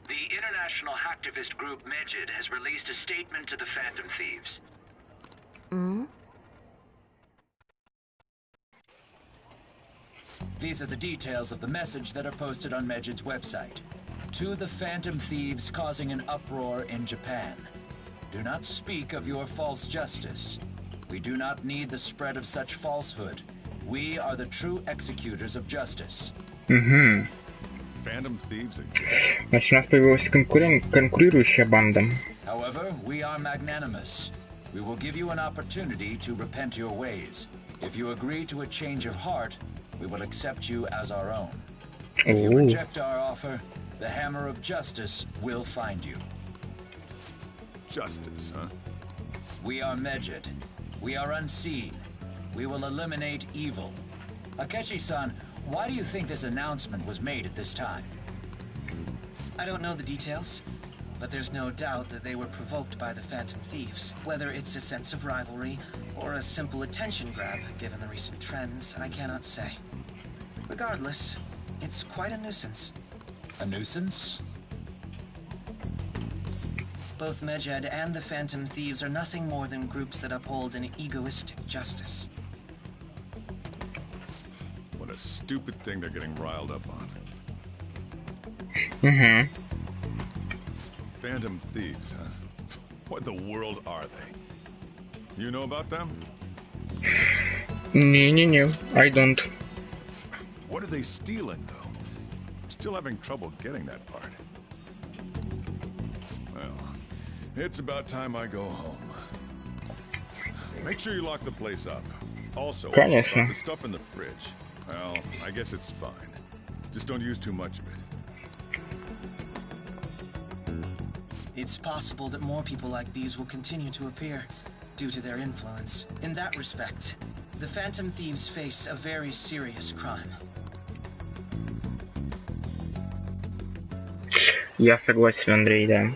The international hacktivist group Megid has released a statement to the Phantom Thieves. These are the details of the message that are posted on Megid's website. To the Phantom Thieves causing an uproar in Japan. Do not speak of your false justice. We do not need the spread of such falsehood. We are the true executors of justice. Угу. Phantom Thieves Значит, у нас появилась конкурирующая банда. However, we are magnanimous. We will give you an opportunity to repent your ways. If you agree to a change of heart, we will accept you as our own. If you reject our offer, the hammer of justice will find you. Justice, huh? We are Megid. We are unseen. We will eliminate evil. Akechi-san, why do you think this announcement was made at this time? I don't know the details, but there's no doubt that they were provoked by the Phantom Thieves. Whether it's a sense of rivalry or a simple attention grab, given the recent trends, I cannot say. Regardless, it's quite a nuisance. A nuisance? Both Megid and the Phantom Thieves are nothing more than groups that uphold an egoistic justice. What a stupid thing they're getting riled up on. Mm-hmm. Phantom Thieves, huh? What the world are they? You know about them? No, I don't. What are they stealing, though? I'm still having trouble getting that part. Well, it's about time I go home. Make sure you lock the place up. Also, Конечно. about the stuff in the fridge. Well, I guess it's fine. Just don't use too much of it. It's possible that more people like these will continue to appear due to their influence. In that respect, the Phantom Thieves face a very serious crime. Я согласен, Андрей, да.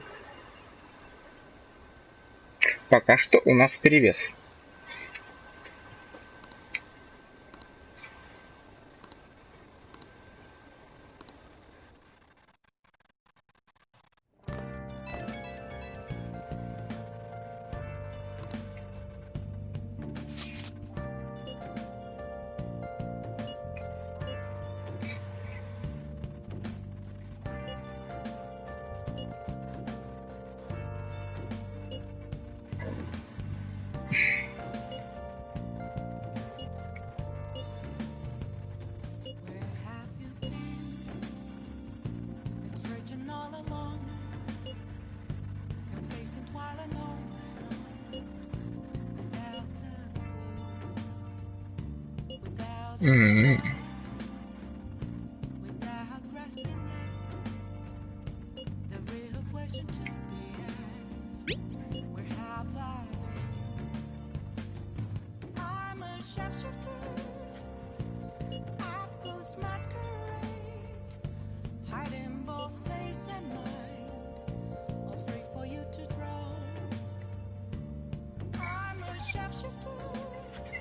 Пока что у нас перевес.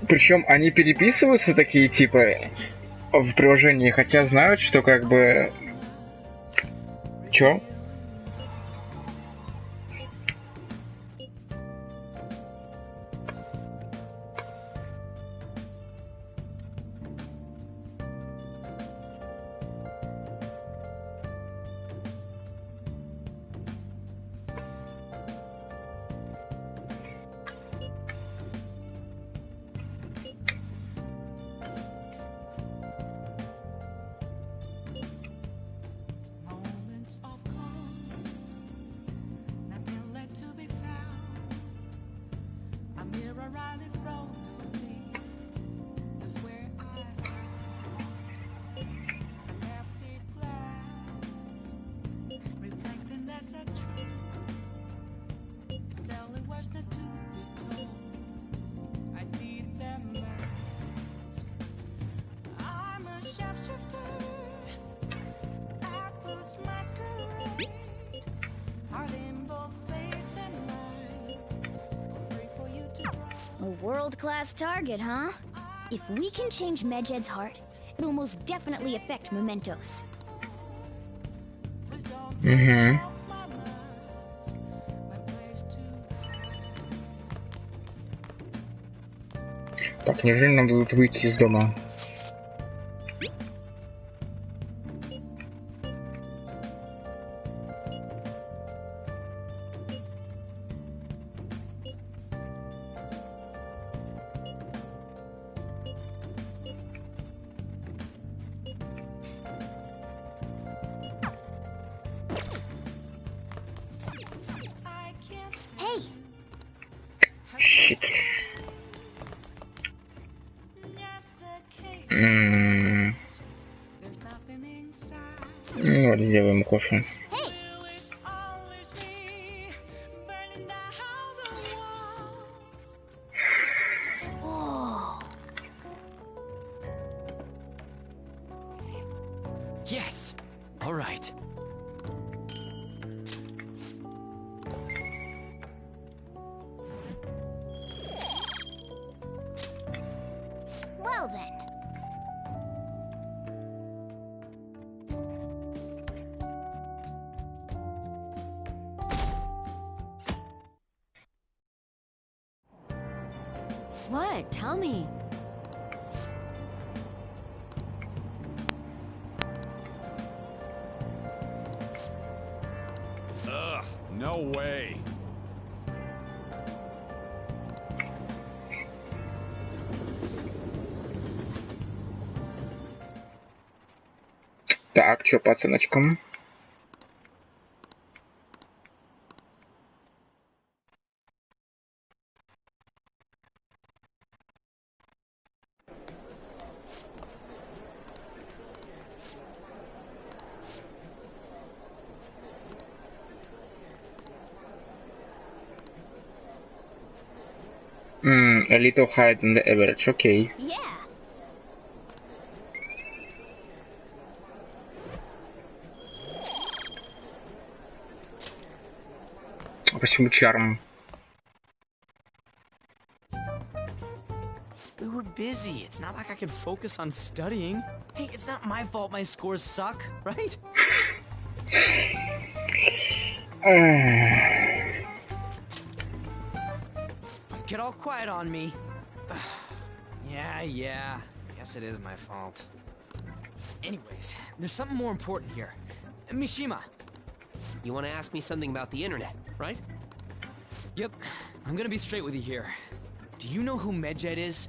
Причем они переписываются такие типа в приложении, хотя знают, что как бы... Чё? world-class target, huh? If we can change Medjed's heart, it'll most definitely affect Mementos. Угу. Так, неужели нам дадут выйти из дома? Ну вот, сделаем кофе. Yes. All right. Well then. What? Tell me. Ugh, no way. Так, чё по оценочкам? A little higher than the average, okay. Yeah. А почему чарм? We were busy. It's not like I could focus on studying. Hey, it's not my fault my scores suck, right? Don't get all quiet on me. Yeah. Guess it is my fault. Anyways, there's something more important here. Mishima. You want to ask me something about the internet, right? Yep. I'm gonna be straight with you here. Do you know who Medjed is?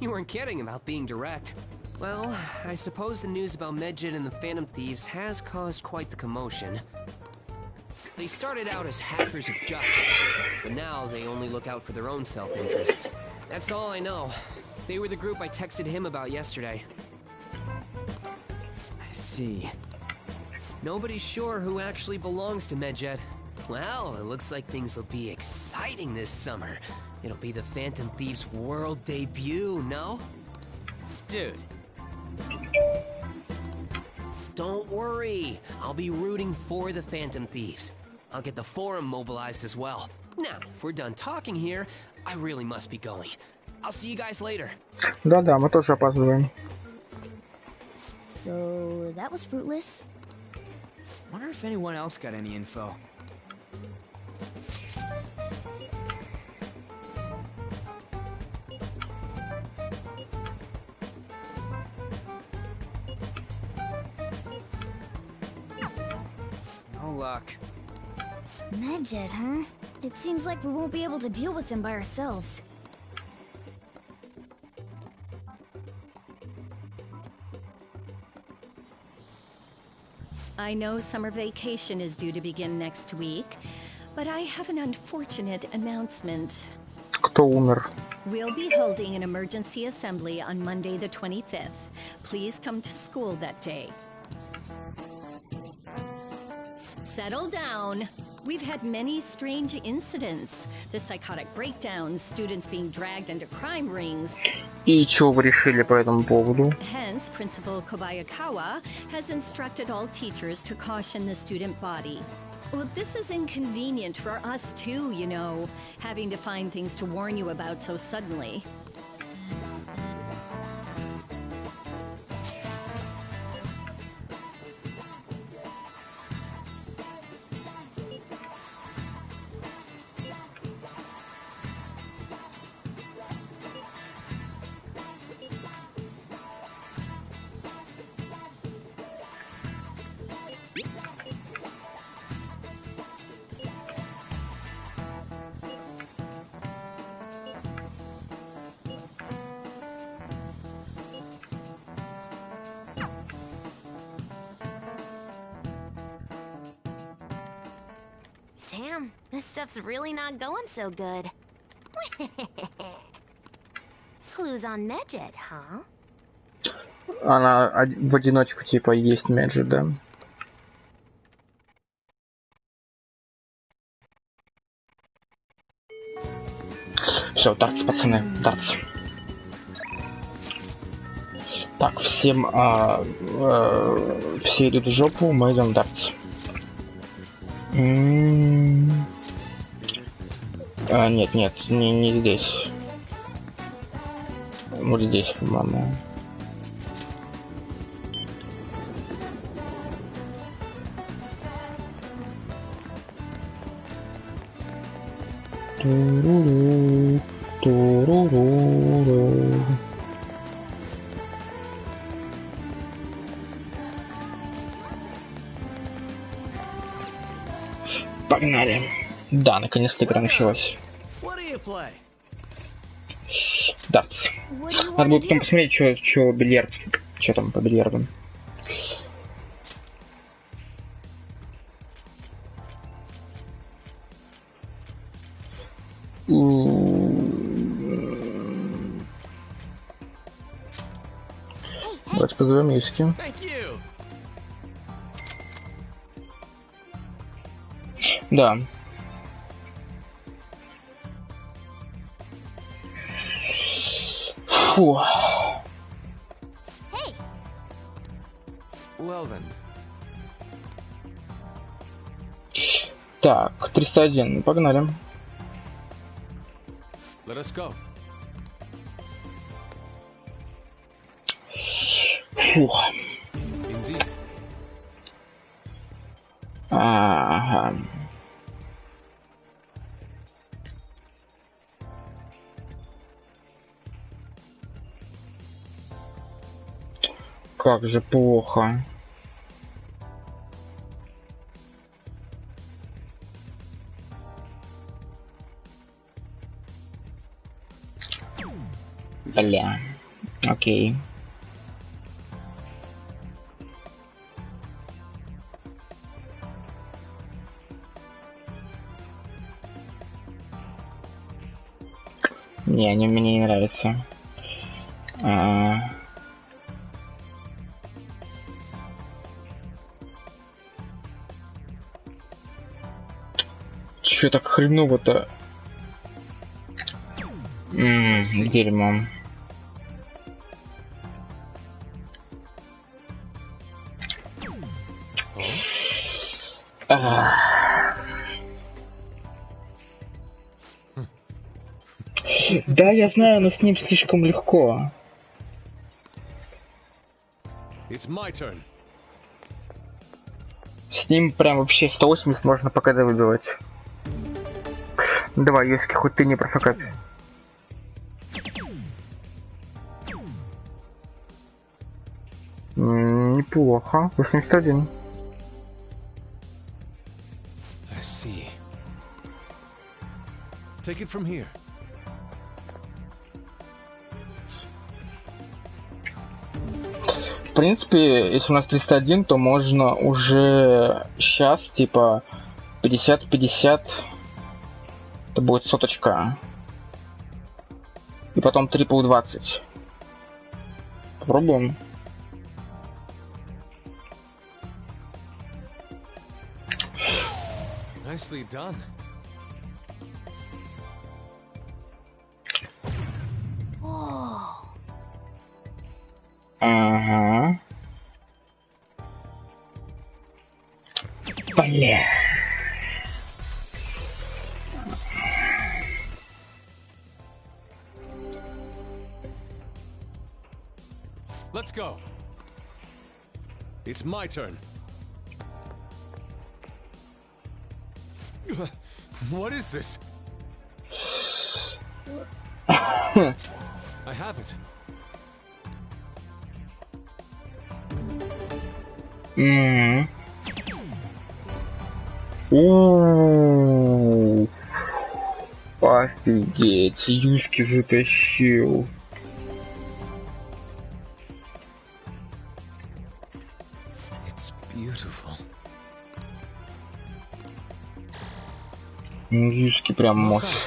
You weren't kidding about being direct. Well, I suppose the news about Medjed and the Phantom Thieves has caused quite the commotion. They started out as hackers of justice, but now they only look out for their own self-interests. That's all I know. They were the group I texted him about yesterday. I see. Nobody's sure who actually belongs to Medjed. Well, it looks like things will be exciting this summer. It'll be the Phantom Thieves' world debut, no? Dude. Don't worry. I'll be rooting for the Phantom Thieves. I'll get the forum mobilized as well. Now, if we're done talking here, I really must be going. I'll see you guys later. Да-да, мы тоже опаздываем. So, that was fruitless. Wonder if anyone else got any info. No luck. Medjed, huh? It seems like we won't be able to deal with him by ourselves. I know summer vacation is due to begin next week, but I have an unfortunate announcement. Кто умер? We'll be holding an emergency assembly on Monday the 25th. Please come to school that day. Settle down. We've had many strange incidents. The psychotic breakdowns, students being dragged into crime rings. И что вы решили по этому поводу? Hence, Principal Kobayakawa has instructed all teachers to caution the student body. Well, this is inconvenient for us too, you know, having to find things to warn you about so suddenly. Damn, this stuff's really not going so good. Clues on Medjed, huh? Она в одиночку типа есть Меджи, да? Все, дартс, пацаны, дартс. Так, всем все идут в жопу, мы идем в дартс. Нет, не здесь. Вот здесь, по-моему. Туруру, туруру. Погнали. Да, наконец-то игра началась. Да. Надо будет потом посмотреть, что бильярд. Что там по бильярду. Давайте позовем Юски. Да. Фу. Well then. Так, 301, погнали. Let us go. Фух. Indeed. Ага. Как же плохо. Бля. Окей. Не, они мне не нравятся. Чё так хреново-то? Дерьмо. Да, я знаю, но с ним слишком легко. It's my turn. С ним прям вообще 180 можно по КД выбивать. Давай, если хоть ты не профокап. Неплохо. 81. I see. Take it from here. В принципе, если у нас 301, то можно уже сейчас, типа, 50-50, это будет соточка. И потом трипл 20. Попробуем. Nicely done. Ага. Бля. go. It's my turn. What is this? I have it. О, офигеть, Юшки затащил. It's beautiful. Юшки прям мощь.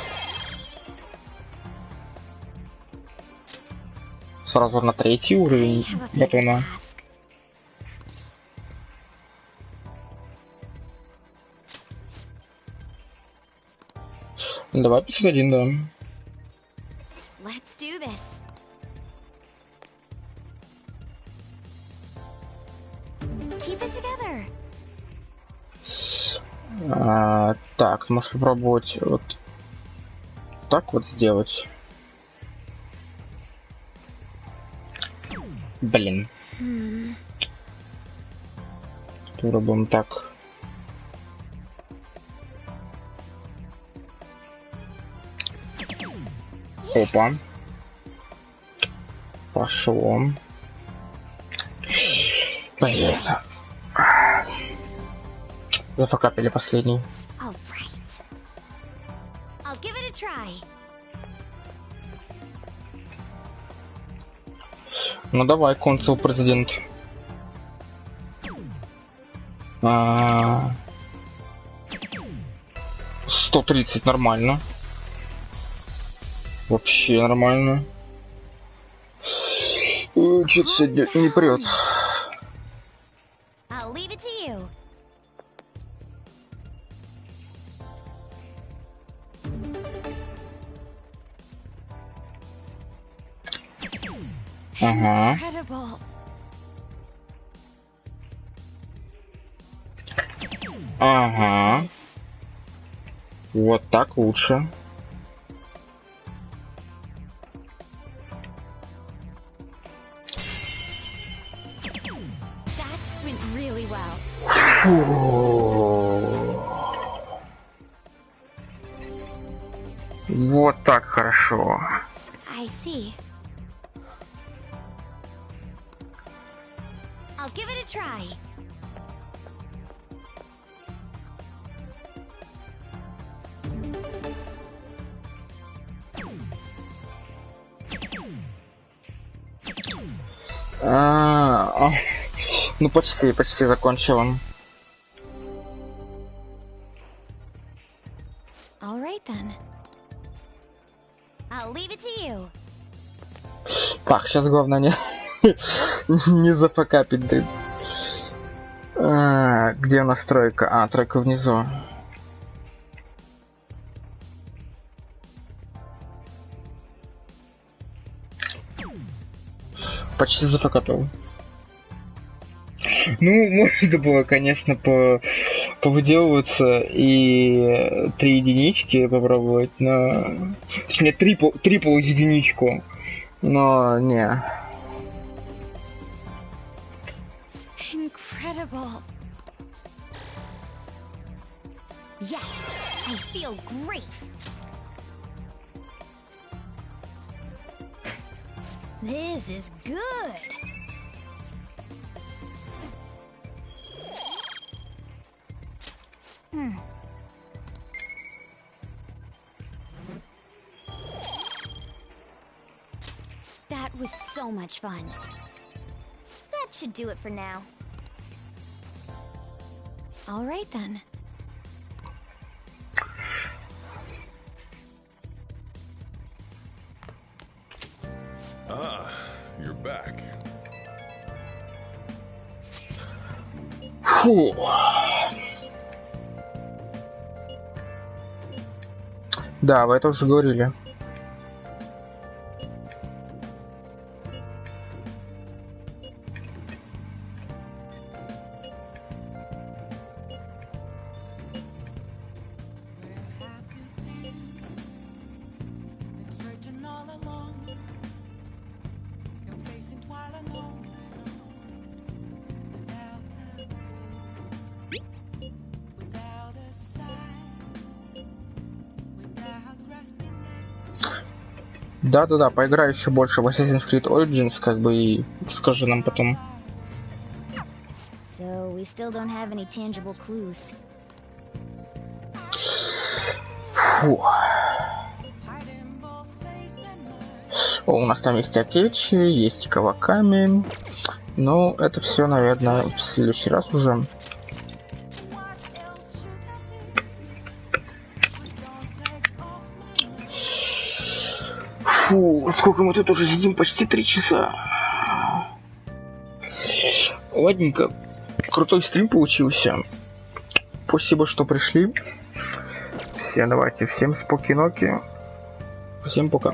Сразу на 3-й уровень батона. Давай 51, да. Let's do this. Keep it together. Так, можешь попробовать вот так вот сделать. Блин. Попробуем так. Опа. Пошло. Блин. Зафакапили последний. All right. I'll give it a try. Ну давай, консул президент. 130 нормально. Вообще нормально. Что-то сегодня не прет. I'll leave it to you. Ага. Incredible. Ага. Вот так лучше. That went really well. Вот так хорошо. I see. I'll give it a try. Ну почти закончил он. All right then. I'll leave it to you. Так, сейчас главное не зафакапить. Где настройка? Тройка внизу. Почти зафакапил. Ну, можно было, конечно, повыделываться и 3 единички попробовать, но... Точнее, трипл единичку. Но не. Incredible. Yes, I feel great. This is good. That was so much fun. That should do it for now. All right then. You're back. Фу. Да, вы это уже говорили. Да-да-да, поиграй еще больше в Assassin's Creed Origins, как бы, и скажи нам потом. So we still don't have any tangible clues. Фу. О, у нас там есть Акечи, есть Каваками. Но это все, наверное, в следующий раз уже. Фу, сколько мы тут уже сидим? Почти 3 часа. Ладненько. Крутой стрим получился. Спасибо, что пришли. Все, давайте. Всем спокойноки. Всем пока.